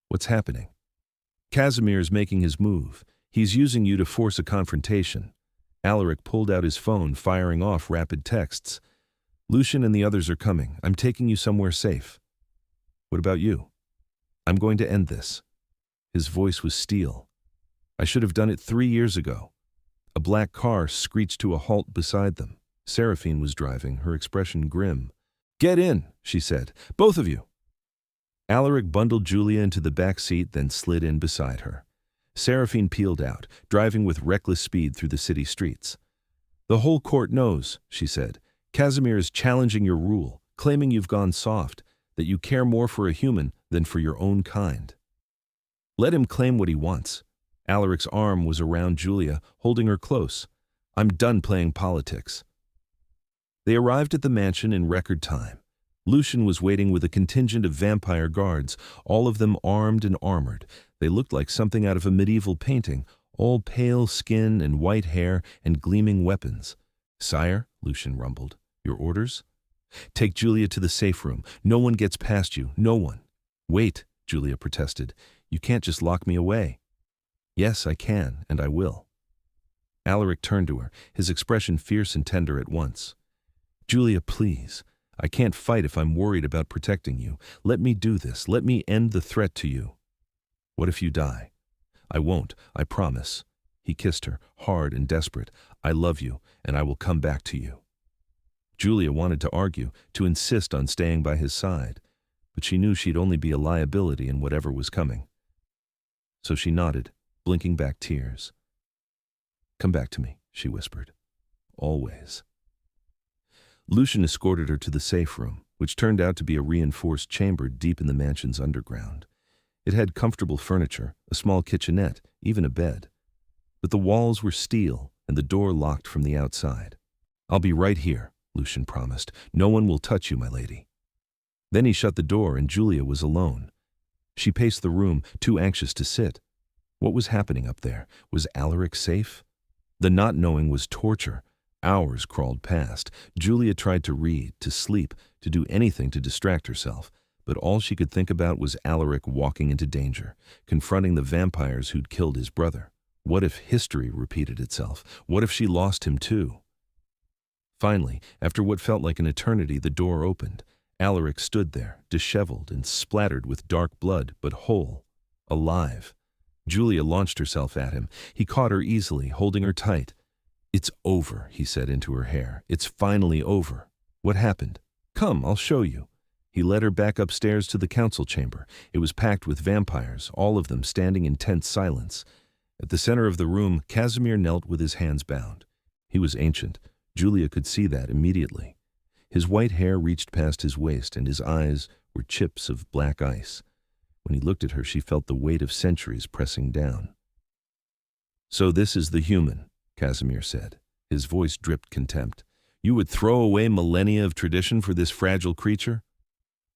"What's happening?" "Casimir's making his move. He's using you to force a confrontation." Alaric pulled out his phone, firing off rapid texts. "Lucian and the others are coming. I'm taking you somewhere safe." "What about you?" "I'm going to end this." His voice was steel. "I should have done it 3 years ago." A black car screeched to a halt beside them. Seraphine was driving, her expression grim. "Get in," she said. "Both of you." Alaric bundled Julia into the back seat, then slid in beside her. Seraphine peeled out, driving with reckless speed through the city streets. "The whole court knows," she said. "Casimir is challenging your rule, claiming you've gone soft, that you care more for a human than for your own kind." "Let him claim what he wants." Alaric's arm was around Julia, holding her close. "I'm done playing politics." They arrived at the mansion in record time. Lucian was waiting with a contingent of vampire guards, all of them armed and armored. They looked like something out of a medieval painting, all pale skin and white hair and gleaming weapons. "Sire," Lucian rumbled, "your orders?" "Take Julia to the safe room. No one gets past you, no one." "Wait," Julia protested. "You can't just lock me away." "Yes, I can, and I will." Alaric turned to her, his expression fierce and tender at once. "Julia, please. I can't fight if I'm worried about protecting you. Let me do this. Let me end the threat to you." "What if you die?" "I won't, I promise." He kissed her, hard and desperate. "I love you, and I will come back to you." Julia wanted to argue, to insist on staying by his side, but she knew she'd only be a liability in whatever was coming. So she nodded, blinking back tears. "Come back to me," she whispered. "Always." Lucian escorted her to the safe room, which turned out to be a reinforced chamber deep in the mansion's underground. It had comfortable furniture, a small kitchenette, even a bed. But the walls were steel, and the door locked from the outside. "I'll be right here," Lucian promised. "No one will touch you, my lady." Then he shut the door and Julia was alone. She paced the room, too anxious to sit. What was happening up there? Was Alaric safe? The not knowing was torture. Hours crawled past. Julia tried to read, to sleep, to do anything to distract herself, but all she could think about was Alaric walking into danger, confronting the vampires who'd killed his brother. What if history repeated itself? What if she lost him too? Finally, after what felt like an eternity, the door opened. Alaric stood there, disheveled and splattered with dark blood, but whole, alive. Julia launched herself at him. He caught her easily, holding her tight. "It's over," he said into her hair. "It's finally over. What happened? Come, I'll show you." He led her back upstairs to the council chamber. It was packed with vampires, all of them standing in tense silence. At the center of the room, Casimir knelt with his hands bound. He was ancient. Julia could see that immediately. His white hair reached past his waist, and his eyes were chips of black ice. When he looked at her, she felt the weight of centuries pressing down. "So this is the human," Casimir said. His voice dripped contempt. "You would throw away millennia of tradition for this fragile creature?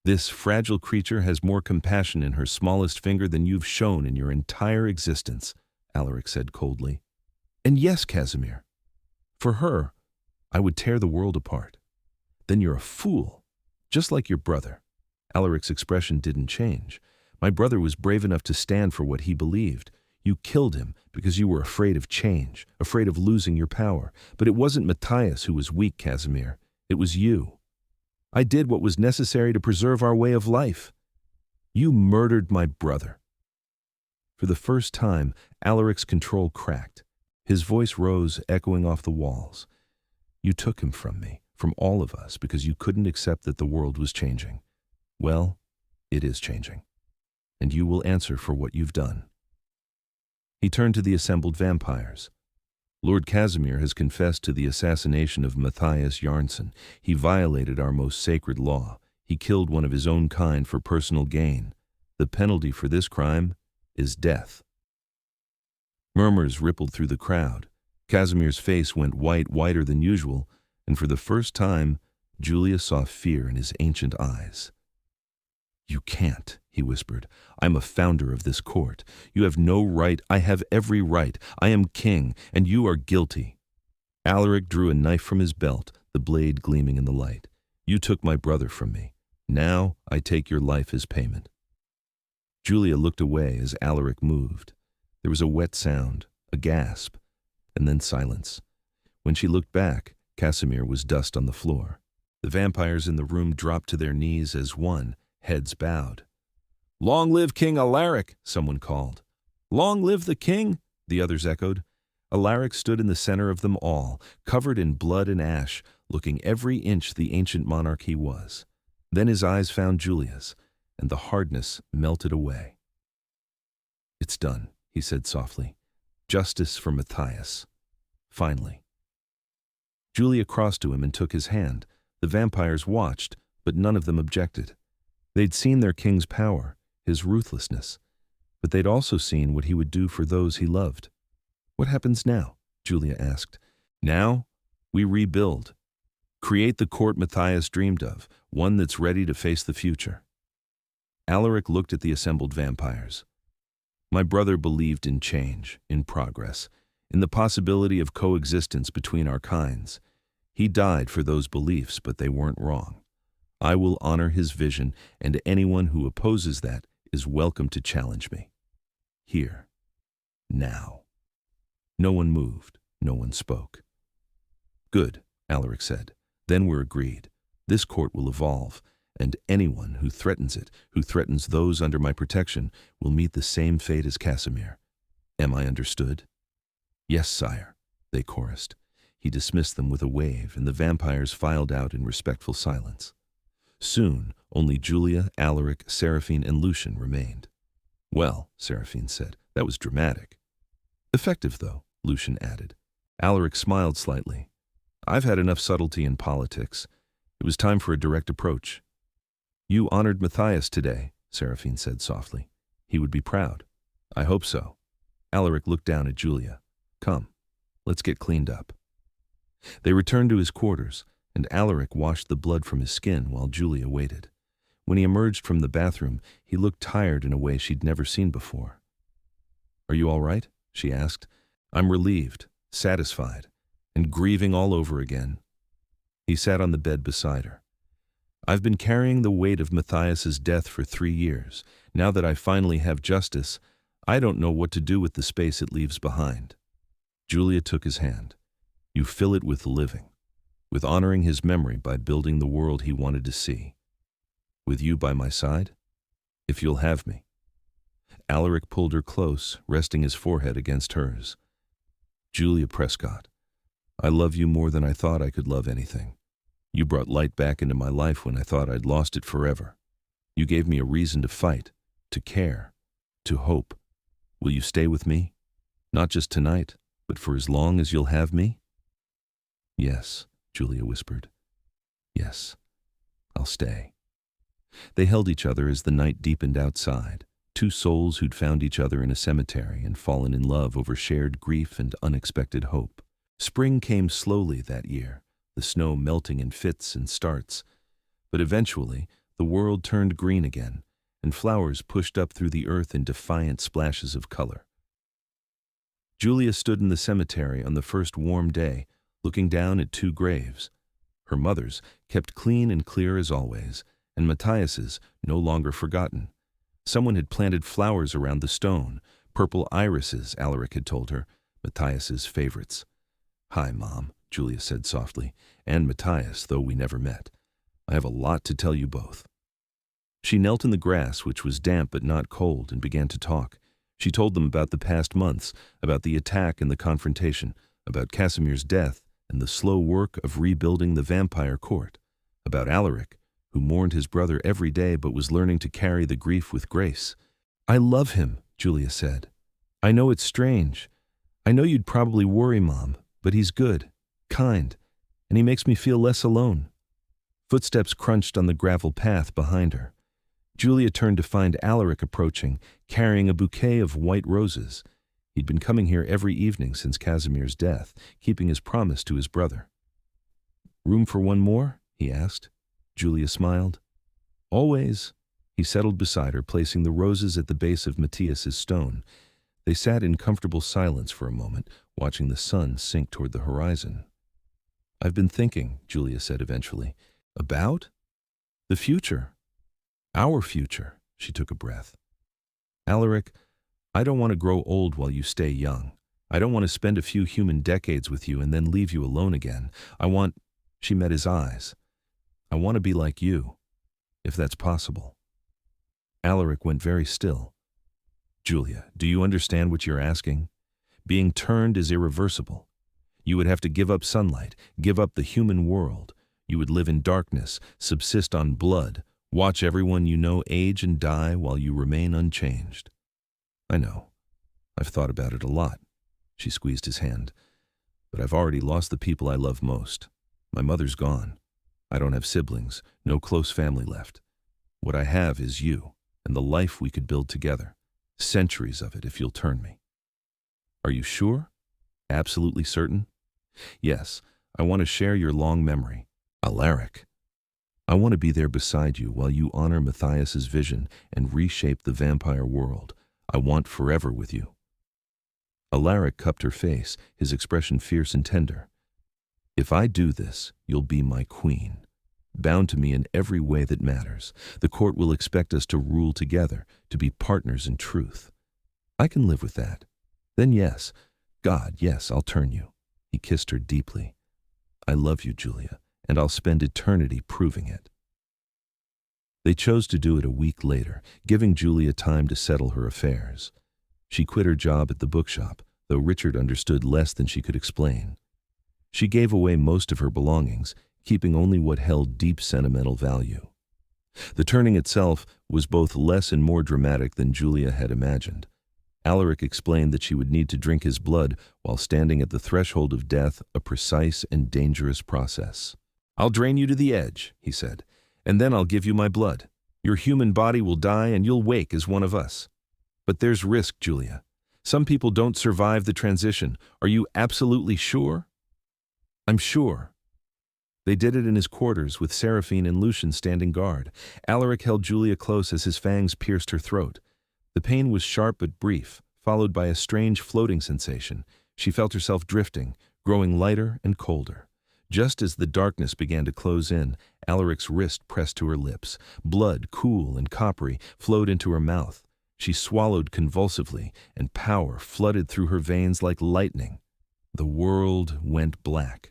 This fragile creature has more compassion in her smallest finger than you've shown in your entire existence," Alaric said coldly. "And yes, Casimir, for her, I would tear the world apart." "Then you're a fool, just like your brother." Alaric's expression didn't change. "My brother was brave enough to stand for what he believed. You killed him because you were afraid of change, afraid of losing your power. But it wasn't Matthias who was weak, Casimir. It was you. I did what was necessary to preserve our way of life. You murdered my brother." For the first time, Alaric's control cracked. His voice rose, echoing off the walls. "You took him from me, from all of us, because you couldn't accept that the world was changing. Well, it is changing. And you will answer for what you've done." He turned to the assembled vampires. "Lord Casimir has confessed to the assassination of Matthias Jarnsson. He violated our most sacred law. He killed one of his own kind for personal gain. The penalty for this crime is death." Murmurs rippled through the crowd. Casimir's face went white, whiter than usual, and for the first time, Julia saw fear in his ancient eyes. "You can't," he whispered. "I'm a founder of this court. You have no right. I have every right. I am king, and you are guilty." Alaric drew a knife from his belt, the blade gleaming in the light. "You took my brother from me. Now I take your life as payment." Julia looked away as Alaric moved. There was a wet sound, a gasp, and then silence. When she looked back, Casimir was dust on the floor. The vampires in the room dropped to their knees as one, heads bowed. "Long live King Alaric," someone called. "Long live the king," the others echoed. Alaric stood in the center of them all, covered in blood and ash, looking every inch the ancient monarch he was. Then his eyes found Julia's, and the hardness melted away. "It's done," he said softly. "Justice for Matthias. Finally." Julia crossed to him and took his hand. The vampires watched, but none of them objected. They'd seen their king's power, his ruthlessness, but they'd also seen what he would do for those he loved. "What happens now?" Julia asked. "Now, we rebuild. Create the court Matthias dreamed of, one that's ready to face the future." Alaric looked at the assembled vampires. "My brother believed in change, in progress, in the possibility of coexistence between our kinds. He died for those beliefs, but they weren't wrong. I will honor his vision, and anyone who opposes that is welcome to challenge me. Here. Now." No one moved. No one spoke. "Good," Alaric said. "Then we're agreed. This court will evolve, and anyone who threatens it, who threatens those under my protection, will meet the same fate as Casimir. Am I understood?" "Yes, sire," they chorused. He dismissed them with a wave, and the vampires filed out in respectful silence. Soon, only Julia, Alaric, Seraphine, and Lucian remained. "Well," Seraphine said, "that was dramatic." "Effective, though," Lucian added. Alaric smiled slightly. "I've had enough subtlety in politics. It was time for a direct approach." "You honored Matthias today," Seraphine said softly. "He would be proud." "I hope so." Alaric looked down at Julia. "Come." Let's get cleaned up." They returned to his quarters, and Alaric washed the blood from his skin while Julia waited. When he emerged from the bathroom, he looked tired in a way she'd never seen before. "Are you all right?" she asked. "I'm relieved, satisfied, and grieving all over again." He sat on the bed beside her. "I've been carrying the weight of Matthias's death for 3 years. Now that I finally have justice, I don't know what to do with the space it leaves behind." Julia took his hand. "You fill it with living, with honoring his memory by building the world he wanted to see. With you by my side, if you'll have me." Alaric pulled her close, resting his forehead against hers. "Julia Prescott, I love you more than I thought I could love anything. You brought light back into my life when I thought I'd lost it forever. You gave me a reason to fight, to care, to hope. Will you stay with me? Not just tonight, but for as long as you'll have me?" "Yes," Julia whispered. "Yes, I'll stay." They held each other as the night deepened outside, two souls who'd found each other in a cemetery and fallen in love over shared grief and unexpected hope. Spring came slowly that year, the snow melting in fits and starts. But eventually, the world turned green again, and flowers pushed up through the earth in defiant splashes of color. Julia stood in the cemetery on the first warm day, looking down at 2 graves. Her mother's, kept clean and clear as always, and Matthias's, no longer forgotten. Someone had planted flowers around the stone, purple irises, Alaric had told her, Matthias's favorites. "Hi, Mom," Julia said softly, "and Matthias, though we never met. I have a lot to tell you both." She knelt in the grass, which was damp but not cold, and began to talk. She told them about the past months, about the attack and the confrontation, about Casimir's death and the slow work of rebuilding the vampire court, about Alaric, who mourned his brother every day but was learning to carry the grief with grace. "I love him," Julia said. "I know it's strange. I know you'd probably worry, Mom, but he's good, kind, and he makes me feel less alone." Footsteps crunched on the gravel path behind her. Julia turned to find Alaric approaching, carrying a bouquet of white roses. He'd been coming here every evening since Casimir's death, keeping his promise to his brother. "Room for one more?" he asked. Julia smiled. "Always." He settled beside her, placing the roses at the base of Matthias's stone. They sat in comfortable silence for a moment, watching the sun sink toward the horizon. "I've been thinking," Julia said eventually, "about the future. Our future." She took a breath. "Alaric, I don't want to grow old while you stay young. I don't want to spend a few human decades with you and then leave you alone again. I want—" She met his eyes. "I want to be like you, if that's possible." Alaric went very still. "Julia, do you understand what you're asking? Being turned is irreversible. You would have to give up sunlight, give up the human world. You would live in darkness, subsist on blood, watch everyone you know age and die while you remain unchanged." "I know. I've thought about it a lot." She squeezed his hand. "But I've already lost the people I love most. My mother's gone. I don't have siblings, no close family left. What I have is you, and the life we could build together. Centuries of it, if you'll turn me." "Are you sure? Absolutely certain?" "Yes, I want to share your long memory. Alaric. I want to be there beside you while you honor Matthias's vision and reshape the vampire world. I want forever with you." Alaric cupped her face, his expression fierce and tender. "If I do this, you'll be my queen, bound to me in every way that matters. The court will expect us to rule together, to be partners in truth. I can live with that. Then yes, God, yes, I'll turn you." He kissed her deeply. "I love you, Julia, and I'll spend eternity proving it." They chose to do it a week later, giving Julia time to settle her affairs. She quit her job at the bookshop, though Richard understood less than she could explain. She gave away most of her belongings, keeping only what held deep sentimental value. The turning itself was both less and more dramatic than Julia had imagined. Alaric explained that she would need to drink his blood while standing at the threshold of death, a precise and dangerous process. "I'll drain you to the edge," he said, "and then I'll give you my blood. Your human body will die and you'll wake as one of us. But there's risk, Julia. Some people don't survive the transition. Are you absolutely sure? I'm sure. They did it in his quarters, with Seraphine and Lucian standing guard. Alaric held Julia close as his fangs pierced her throat. The pain was sharp but brief, followed by a strange floating sensation. She felt herself drifting, growing lighter and colder. Just as the darkness began to close in, Alaric's wrist pressed to her lips. Blood, cool and coppery, flowed into her mouth. She swallowed convulsively, and power flooded through her veins like lightning. The world went black.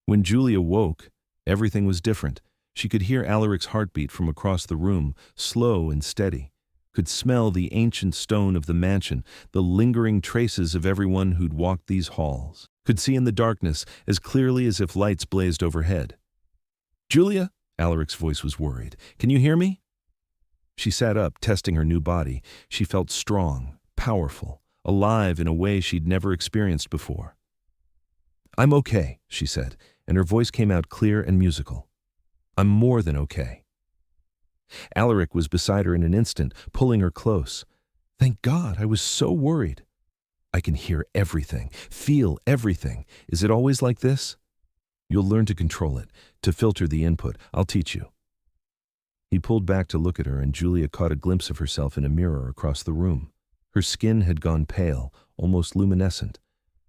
When Julia woke, everything was different. She could hear Alaric's heartbeat from across the room, slow and steady. Could smell the ancient stone of the mansion, the lingering traces of everyone who'd walked these halls. Could see in the darkness as clearly as if lights blazed overhead. "Julia?" Alaric's voice was worried. "Can you hear me?" She sat up, testing her new body. She felt strong, powerful, alive in a way she'd never experienced before. "I'm okay," she said, and her voice came out clear and musical. "I'm more than okay." Alaric was beside her in an instant, pulling her close. "Thank God, I was so worried." "I can hear everything, feel everything. Is it always like this?" "You'll learn to control it, to filter the input. I'll teach you." He pulled back to look at her, and Julia caught a glimpse of herself in a mirror across the room. Her skin had gone pale, almost luminescent.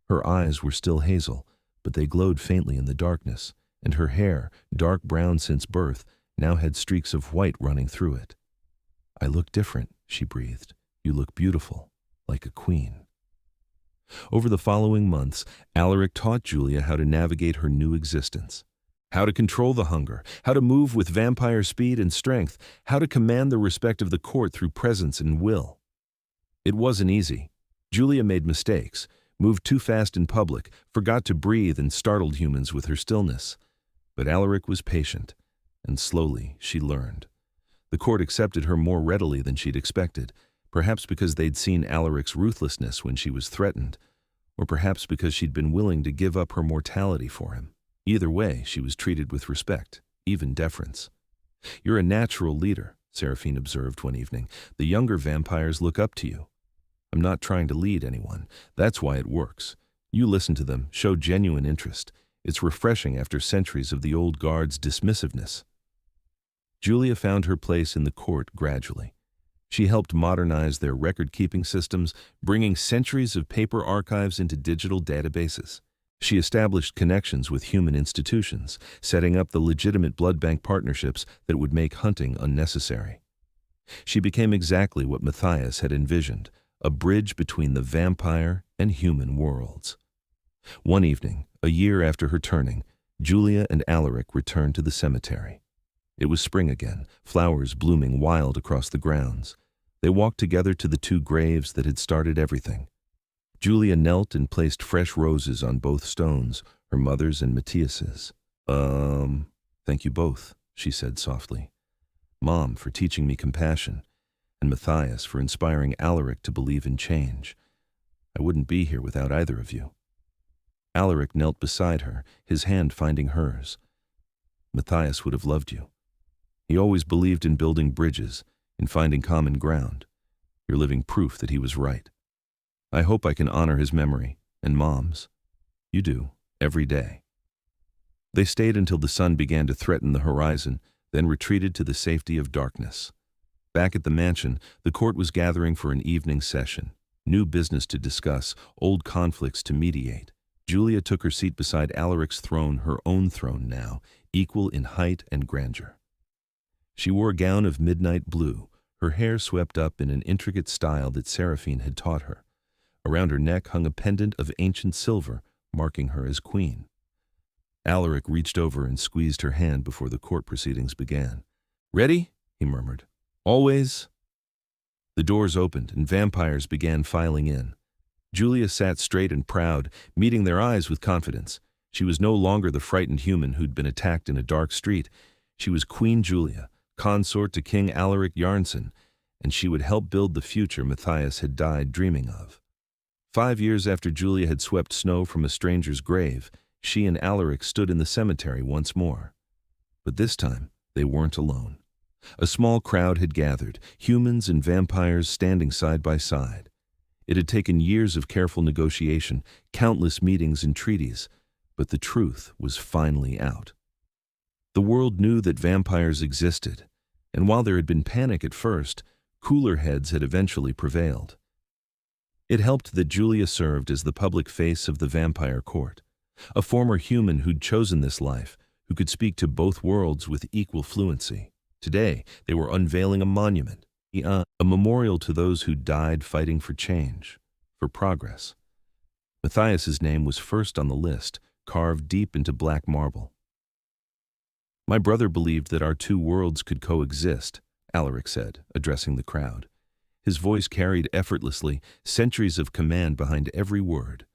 Her eyes were still hazel, but they glowed faintly in the darkness, and her hair, dark brown since birth, now had streaks of white running through it. "I look different," she breathed. "You look beautiful, like a queen." Over the following months, Alaric taught Julia how to navigate her new existence. How to control the hunger, how to move with vampire speed and strength, how to command the respect of the court through presence and will. It wasn't easy. Julia made mistakes, moved too fast in public, forgot to breathe, and startled humans with her stillness. But Alaric was patient, and slowly she learned. The court accepted her more readily than she'd expected, perhaps because they'd seen Alaric's ruthlessness when she was threatened, or perhaps because she'd been willing to give up her mortality for him. Either way, she was treated with respect, even deference. "You're a natural leader," Seraphine observed one evening. "The younger vampires look up to you." "I'm not trying to lead anyone. That's why it works. You listen to them, show genuine interest. It's refreshing after centuries of the old guard's dismissiveness." Julia found her place in the court gradually. She helped modernize their record-keeping systems, bringing centuries of paper archives into digital databases. She established connections with human institutions, setting up the legitimate blood bank partnerships that would make hunting unnecessary. She became exactly what Matthias had envisioned, a bridge between the vampire and human worlds. One evening, a year after her turning, Julia and Alaric returned to the cemetery. It was spring again, flowers blooming wild across the grounds. They walked together to the two graves that had started everything. Julia knelt and placed fresh roses on both stones, her mother's and Matthias's. Thank you both," she said softly. "Mom, for teaching me compassion, and Matthias for inspiring Alaric to believe in change. I wouldn't be here without either of you." Alaric knelt beside her, his hand finding hers. "Matthias would have loved you. He always believed in building bridges, in finding common ground. You're living proof that he was right. I hope I can honor his memory, and Mom's. You do, every day." They stayed until the sun began to threaten the horizon, then retreated to the safety of darkness. Back at the mansion, the court was gathering for an evening session. New business to discuss, old conflicts to mediate. Julia took her seat beside Alaric's throne, her own throne now, equal in height and grandeur. She wore a gown of midnight blue, her hair swept up in an intricate style that Seraphine had taught her. Around her neck hung a pendant of ancient silver, marking her as queen. Alaric reached over and squeezed her hand before the court proceedings began. "Ready?" he murmured. "Always?" The doors opened, and vampires began filing in. Julia sat straight and proud, meeting their eyes with confidence. She was no longer the frightened human who'd been attacked in a dark street. She was Queen Julia, consort to King Alaric Yarnson, and she would help build the future Matthias had died dreaming of. 5 years after Julia had swept snow from a stranger's grave, she and Alaric stood in the cemetery once more. But this time, they weren't alone. A small crowd had gathered, humans and vampires standing side by side. It had taken years of careful negotiation, countless meetings and treaties, but the truth was finally out. The world knew that vampires existed, and while there had been panic at first, cooler heads had eventually prevailed. It helped that Julia served as the public face of the vampire court, a former human who'd chosen this life, who could speak to both worlds with equal fluency. Today, they were unveiling a monument, a memorial to those who died fighting for change, for progress. Matthias's name was first on the list, carved deep into black marble. "My brother believed that our two worlds could coexist," Alaric said, addressing the crowd. His voice carried effortlessly, centuries of command behind every word.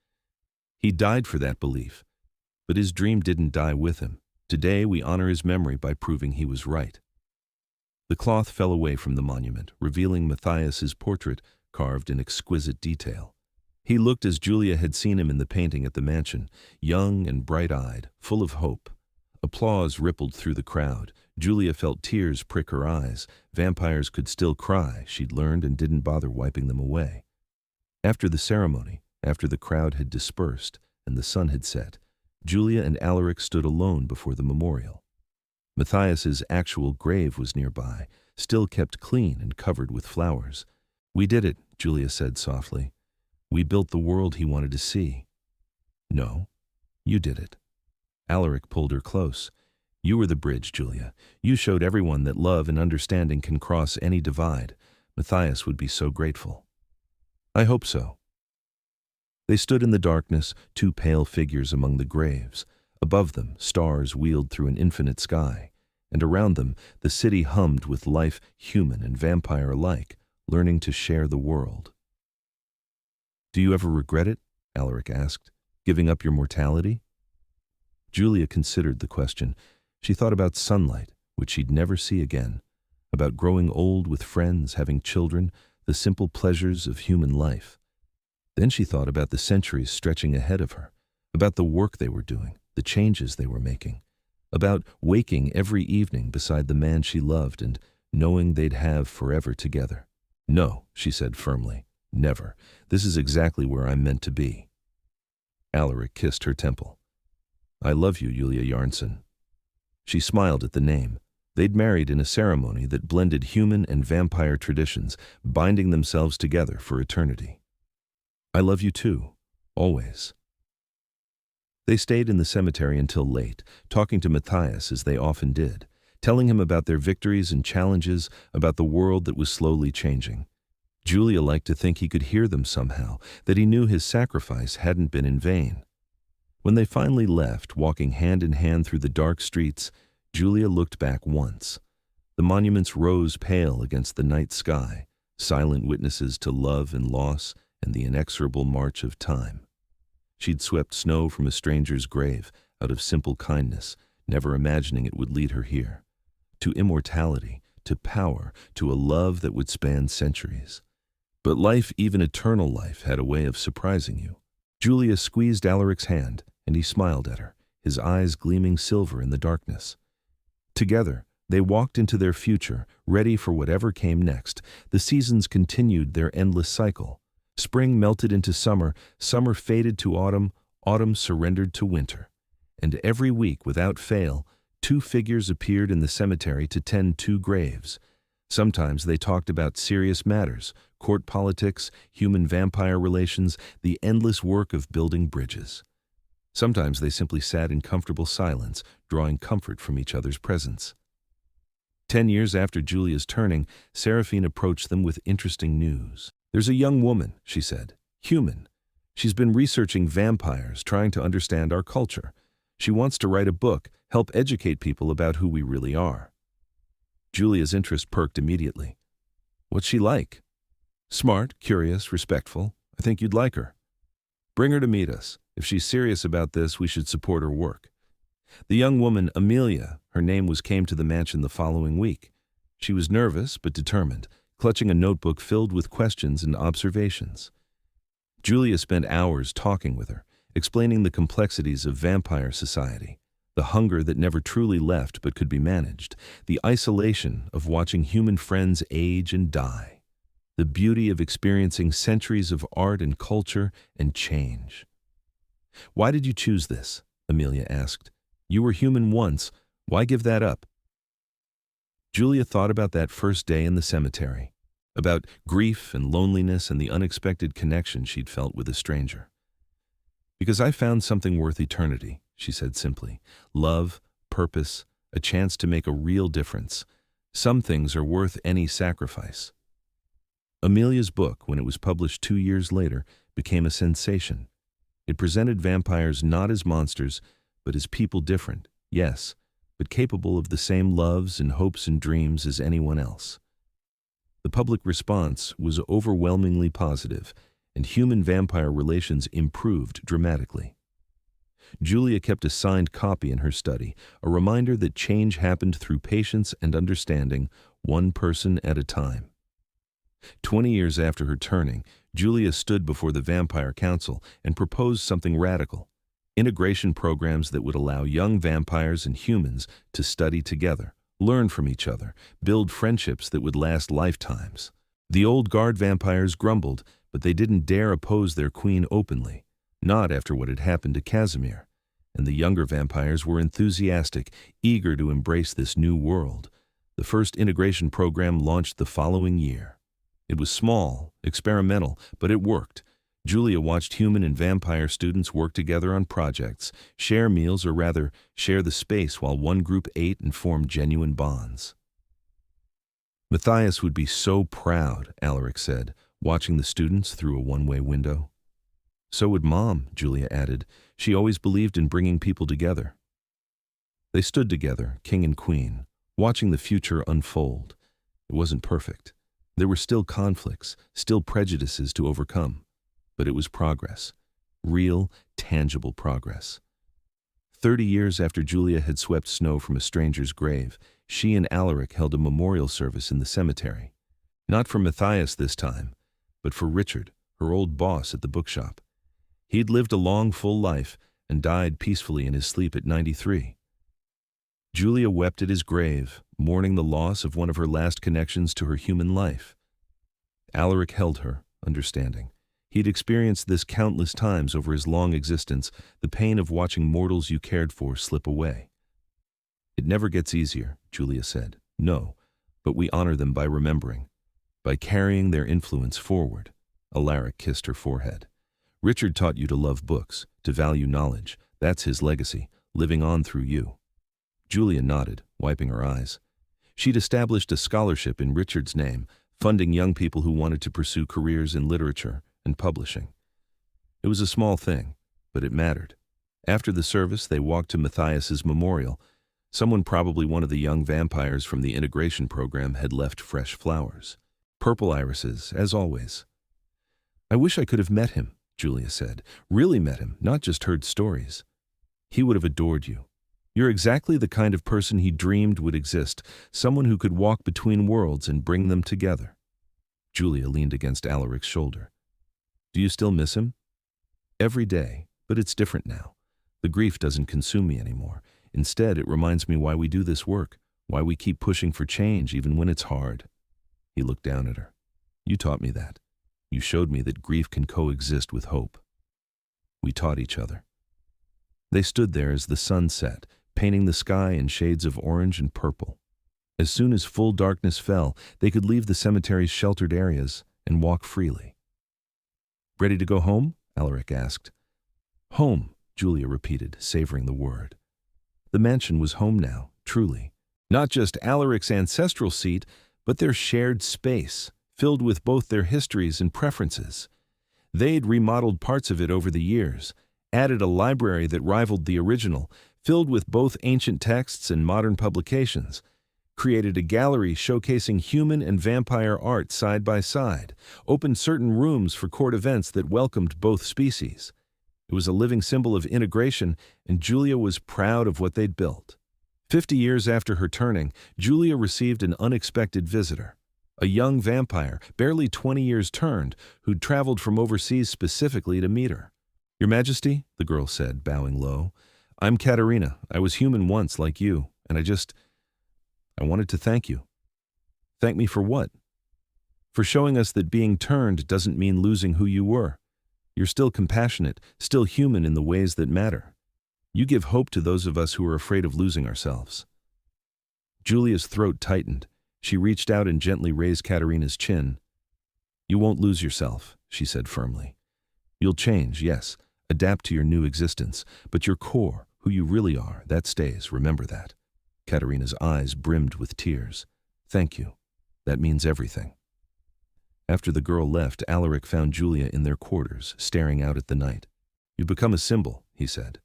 He died for that belief, but his dream didn't die with him. Today we honor his memory by proving he was right. The cloth fell away from the monument, revealing Matthias's portrait carved in exquisite detail. He looked as Julia had seen him in the painting at the mansion, young and bright-eyed, full of hope. Applause rippled through the crowd. Julia felt tears prick her eyes. Vampires could still cry, she'd learned, and didn't bother wiping them away. After the ceremony, after the crowd had dispersed and the sun had set, Julia and Alaric stood alone before the memorial. Matthias's actual grave was nearby, still kept clean and covered with flowers. "We did it," Julia said softly. "We built the world he wanted to see." "No, you did it." Alaric pulled her close. "You were the bridge, Julia. You showed everyone that love and understanding can cross any divide. Matthias would be so grateful." "I hope so." They stood in the darkness, two pale figures among the graves. Above them, stars wheeled through an infinite sky, and around them, the city hummed with life, human and vampire alike, learning to share the world. "Do you ever regret it?" Alaric asked. "Giving up your mortality?" Julia considered the question. She thought about sunlight, which she'd never see again, about growing old with friends, having children, the simple pleasures of human life. Then she thought about the centuries stretching ahead of her, about the work they were doing, the changes they were making, about waking every evening beside the man she loved and knowing they'd have forever together. "No," she said firmly, "never. This is exactly where I'm meant to be." Alaric kissed her temple. "I love you, Julia Jarnsson." She smiled at the name. They'd married in a ceremony that blended human and vampire traditions, binding themselves together for eternity. "I love you too, always." They stayed in the cemetery until late, talking to Matthias as they often did, telling him about their victories and challenges, about the world that was slowly changing. Julia liked to think he could hear them somehow, that he knew his sacrifice hadn't been in vain. When they finally left, walking hand in hand through the dark streets, Julia looked back once. The monuments rose pale against the night sky, silent witnesses to love and loss and the inexorable march of time. She'd swept snow from a stranger's grave out of simple kindness, never imagining it would lead her here. To immortality, to power, to a love that would span centuries. But life, even eternal life, had a way of surprising you. Julia squeezed Alaric's hand, and he smiled at her, his eyes gleaming silver in the darkness. Together, they walked into their future, ready for whatever came next. The seasons continued their endless cycle. Spring melted into summer, summer faded to autumn, autumn surrendered to winter. And every week, without fail, two figures appeared in the cemetery to tend two graves. Sometimes they talked about serious matters, court politics, human-vampire relations, the endless work of building bridges. Sometimes they simply sat in comfortable silence, drawing comfort from each other's presence. 10 years after Julia's turning, Seraphine approached them with interesting news. "There's a young woman," she said, "human. She's been researching vampires, trying to understand our culture. She wants to write a book, help educate people about who we really are." Julia's interest perked immediately. "What's she like?" "Smart, curious, respectful. I think you'd like her." "Bring her to meet us. If she's serious about this, we should support her work." The young woman, Amelia, her name came to the mansion the following week. She was nervous but determined, clutching a notebook filled with questions and observations. Julia spent hours talking with her, explaining the complexities of vampire society, the hunger that never truly left but could be managed, the isolation of watching human friends age and die. the beauty of experiencing centuries of art and culture and change. "Why did you choose this?" Amelia asked. "You were human once. Why give that up?" Julia thought about that first day in the cemetery, about grief and loneliness and the unexpected connection she'd felt with a stranger. "Because I found something worth eternity," she said simply. "Love, purpose, a chance to make a real difference. Some things are worth any sacrifice." Amelia's book, when it was published 2 years later, became a sensation. It presented vampires not as monsters, but as people different, yes, but capable of the same loves and hopes and dreams as anyone else. The public response was overwhelmingly positive, and human-vampire relations improved dramatically. Julia kept a signed copy in her study, a reminder that change happened through patience and understanding, one person at a time. 20 years after her turning, Julia stood before the Vampire Council and proposed something radical: integration programs that would allow young vampires and humans to study together, learn from each other, build friendships that would last lifetimes. The old guard vampires grumbled, but they didn't dare oppose their queen openly, not after what had happened to Casimir. And the younger vampires were enthusiastic, eager to embrace this new world. The first integration program launched the following year. It was small, experimental, but it worked. Julia watched human and vampire students work together on projects, share meals, or rather, share the space while one group ate and formed genuine bonds. "Matthias would be so proud," Alaric said, watching the students through a one-way window. "So would Mom," Julia added. "She always believed in bringing people together." They stood together, king and queen, watching the future unfold. It wasn't perfect. There were still conflicts, still prejudices to overcome. But it was progress. Real, tangible progress. 30 years after Julia had swept snow from a stranger's grave, she and Alaric held a memorial service in the cemetery. Not for Matthias this time, but for Richard, her old boss at the bookshop. He'd lived a long, full life and died peacefully in his sleep at 93. Julia wept at his grave, mourning the loss of one of her last connections to her human life. Alaric held her, understanding. He'd experienced this countless times over his long existence, the pain of watching mortals you cared for slip away. "It never gets easier," Julia said. "No, but we honor them by remembering, by carrying their influence forward." Alaric kissed her forehead. "Richard taught you to love books, to value knowledge. That's his legacy, living on through you." Julia nodded, wiping her eyes. She'd established a scholarship in Richard's name, funding young people who wanted to pursue careers in literature and publishing. It was a small thing, but it mattered. After the service, they walked to Matthias's memorial. Someone, probably one of the young vampires from the integration program, had left fresh flowers. Purple irises, as always. "I wish I could have met him," Julia said. "Really met him, not just heard stories. He would have adored you. You're exactly the kind of person he dreamed would exist, someone who could walk between worlds and bring them together." Julia leaned against Alaric's shoulder. "Do you still miss him?" "Every day, but it's different now. The grief doesn't consume me anymore. Instead, it reminds me why we do this work, why we keep pushing for change even when it's hard." He looked down at her. "You taught me that. You showed me that grief can coexist with hope." We taught each other. They stood there as the sun set, painting the sky in shades of orange and purple. As soon as full darkness fell, they could leave the cemetery's sheltered areas and walk freely. "Ready to go home?" Alaric asked. "Home," Julia repeated, savoring the word. The mansion was home now, truly. Not just Alaric's ancestral seat, but their shared space, filled with both their histories and preferences. They'd remodeled parts of it over the years, added a library that rivaled the original, filled with both ancient texts and modern publications, created a gallery showcasing human and vampire art side by side, opened certain rooms for court events that welcomed both species. It was a living symbol of integration, and Julia was proud of what they'd built. 50 years after her turning, Julia received an unexpected visitor. A young vampire, barely 20 years turned, who'd traveled from overseas specifically to meet her. "Your Majesty," the girl said, bowing low, "I'm Katerina. I was human once, like you, and I wanted to thank you." "Thank me for what?" for showing us that being turned doesn't mean losing who you were. You're still compassionate, still human in the ways that matter. You give hope to those of us who are afraid of losing ourselves." Julia's throat tightened. She reached out and gently raised Katerina's chin. "You won't lose yourself," she said firmly. "You'll change, yes, adapt to your new existence, but your core, who you really are, that stays, remember that." Katerina's eyes brimmed with tears. "Thank you. That means everything." After the girl left, Alaric found Julia in their quarters, staring out at the night. "You've become a symbol," he said.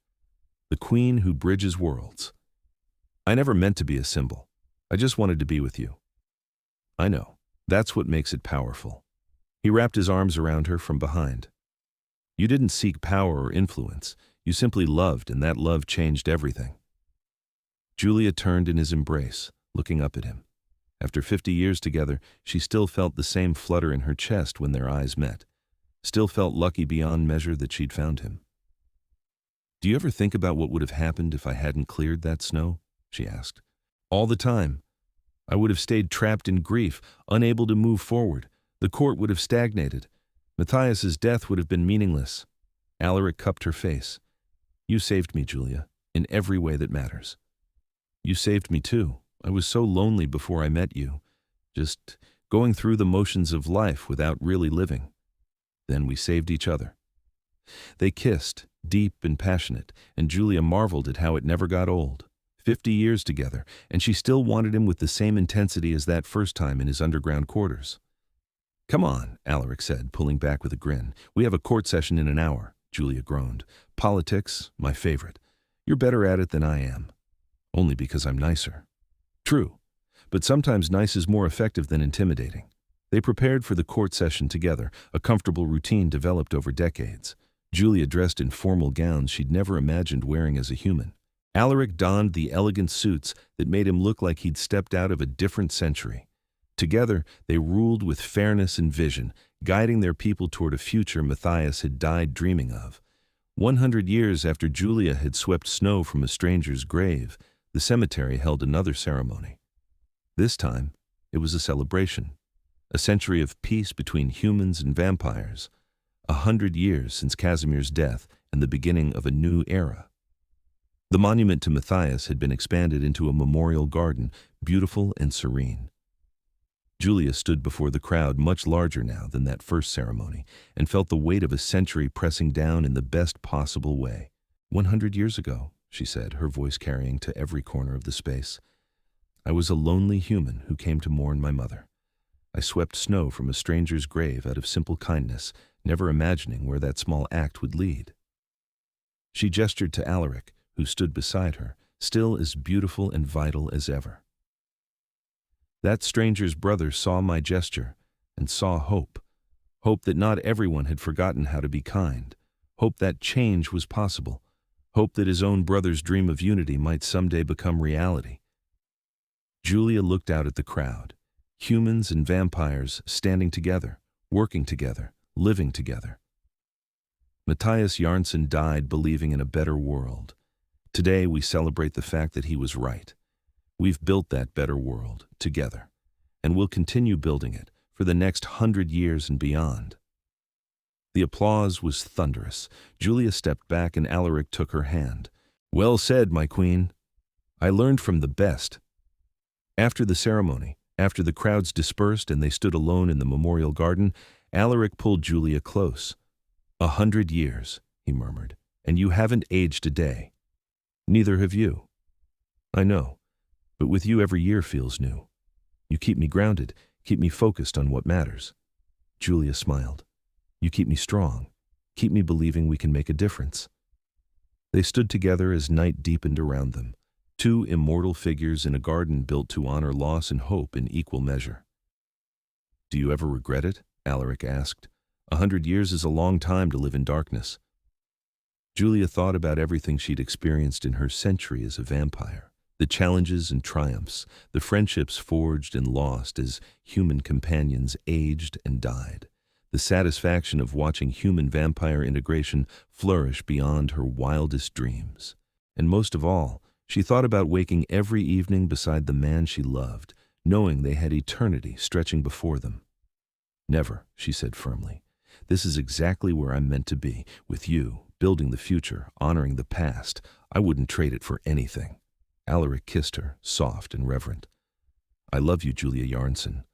"The queen who bridges worlds." "I never meant to be a symbol. I just wanted to be with you." "I know. That's what makes it powerful." He wrapped his arms around her from behind. "You didn't seek power or influence. You simply loved, and that love changed everything." Julia turned in his embrace, looking up at him. After 50 years together, she still felt the same flutter in her chest when their eyes met. Still felt lucky beyond measure that she'd found him. "Do you ever think about what would have happened if I hadn't cleared that snow?" she asked. "All the time. I would have stayed trapped in grief, unable to move forward. The court would have stagnated. Matthias's death would have been meaningless." Alaric cupped her face. "You saved me, Julia, in every way that matters." "You saved me too. I was so lonely before I met you, just going through the motions of life without really living. Then we saved each other." They kissed, deep and passionate, and Julia marveled at how it never got old. 50 years together, and she still wanted him with the same intensity as that first time in his underground quarters. "Come on," Alaric said, pulling back with a grin. "We have a court session in an hour." Julia groaned. "Politics, my favorite. You're better at it than I am." "Only because I'm nicer." "True, but sometimes nice is more effective than intimidating." They prepared for the court session together, a comfortable routine developed over decades. Julia dressed in formal gowns she'd never imagined wearing as a human. Alaric donned the elegant suits that made him look like he'd stepped out of a different century. Together, they ruled with fairness and vision, guiding their people toward a future Matthias had died dreaming of. 100 years after Julia had swept snow from a stranger's grave, the cemetery held another ceremony. This time, it was a celebration. A century of peace between humans and vampires. 100 years since Casimir's death and the beginning of a new era. The monument to Matthias had been expanded into a memorial garden, beautiful and serene. Julia stood before the crowd, much larger now than that first ceremony, and felt the weight of a century pressing down in the best possible way. 100 years ago, she said, her voice carrying to every corner of the space, I was a lonely human who came to mourn my mother. I swept snow from a stranger's grave out of simple kindness, never imagining where that small act would lead. She gestured to Alaric, who stood beside her, still as beautiful and vital as ever. That stranger's brother saw my gesture and saw hope. Hope that not everyone had forgotten how to be kind. Hope that change was possible. Hope that his own brother's dream of unity might someday become reality. Julia looked out at the crowd. Humans and vampires standing together, working together, living together. Matthias Jarnsson died believing in a better world. Today we celebrate the fact that he was right. We've built that better world, together, and we'll continue building it for the next 100 years and beyond. The applause was thunderous. Julia stepped back and Alaric took her hand. Well said, my queen. I learned from the best. After the ceremony, after the crowds dispersed and they stood alone in the memorial garden, Alaric pulled Julia close. 100 years, he murmured, and you haven't aged a day. Neither have you. I know, but with you every year feels new. You keep me grounded, keep me focused on what matters. Julia smiled. You keep me strong, keep me believing we can make a difference. They stood together as night deepened around them, two immortal figures in a garden built to honor loss and hope in equal measure. Do you ever regret it? Alaric asked. 100 years is a long time to live in darkness. Julia thought about everything she'd experienced in her century as a vampire, the challenges and triumphs, the friendships forged and lost as human companions aged and died, the satisfaction of watching human-vampire integration flourish beyond her wildest dreams. And most of all, she thought about waking every evening beside the man she loved, knowing they had eternity stretching before them. Never, she said firmly. This is exactly where I'm meant to be, with you, building the future, honoring the past. I wouldn't trade it for anything. Alaric kissed her, soft and reverent. I love you, Julia Yarnson.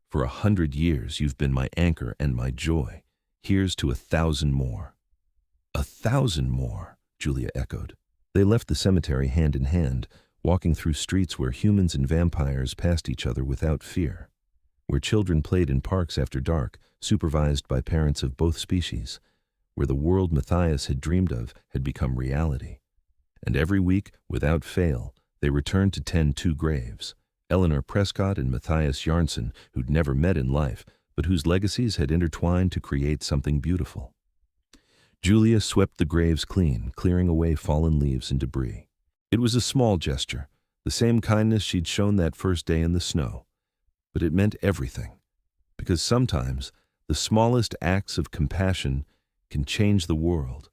For 100 years you've been my anchor and my joy. Here's to 1,000 more. 1,000 more, Julia echoed. They left the cemetery hand in hand, walking through streets where humans and vampires passed each other without fear, where children played in parks after dark, supervised by parents of both species, where the world Matthias had dreamed of had become reality. And every week, without fail, they returned to tend two graves, Eleanor Prescott and Matthias Yarnson, who'd never met in life, but whose legacies had intertwined to create something beautiful. Julia swept the graves clean, clearing away fallen leaves and debris. It was a small gesture, the same kindness she'd shown that first day in the snow. But it meant everything, because sometimes the smallest acts of compassion can change the world.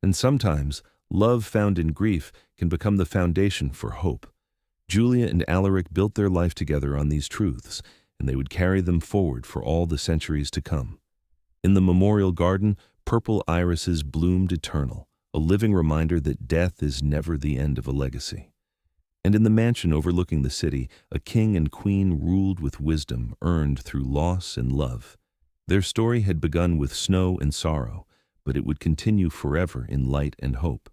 And sometimes love found in grief can become the foundation for hope. Julia and Alaric built their life together on these truths, and they would carry them forward for all the centuries to come. In the memorial garden, purple irises bloomed eternal, a living reminder that death is never the end of a legacy. And in the mansion overlooking the city, a king and queen ruled with wisdom earned through loss and love. Their story had begun with snow and sorrow, but it would continue forever in light and hope.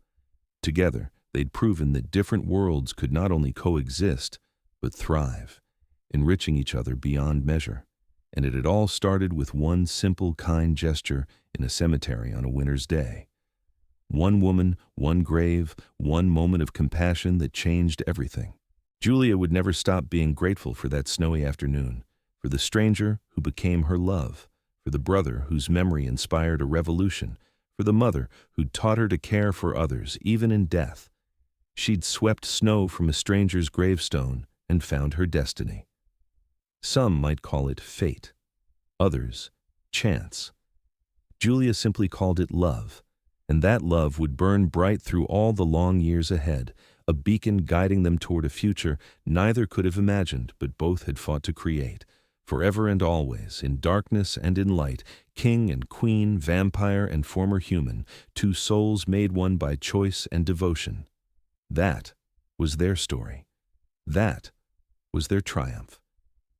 Together, they'd proven that different worlds could not only coexist, but thrive, enriching each other beyond measure. And it had all started with one simple, kind gesture in a cemetery on a winter's day. One woman, one grave, one moment of compassion that changed everything. Julia would never stop being grateful for that snowy afternoon, for the stranger who became her love, for the brother whose memory inspired a revolution, for the mother who'd taught her to care for others, even in death. She'd swept snow from a stranger's gravestone and found her destiny. Some might call it fate, others chance. Julia simply called it love, and that love would burn bright through all the long years ahead, a beacon guiding them toward a future neither could have imagined but both had fought to create. Forever and always, in darkness and in light, king and queen, vampire and former human, two souls made one by choice and devotion. That was their story. That was their triumph.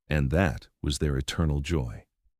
And that was their eternal joy.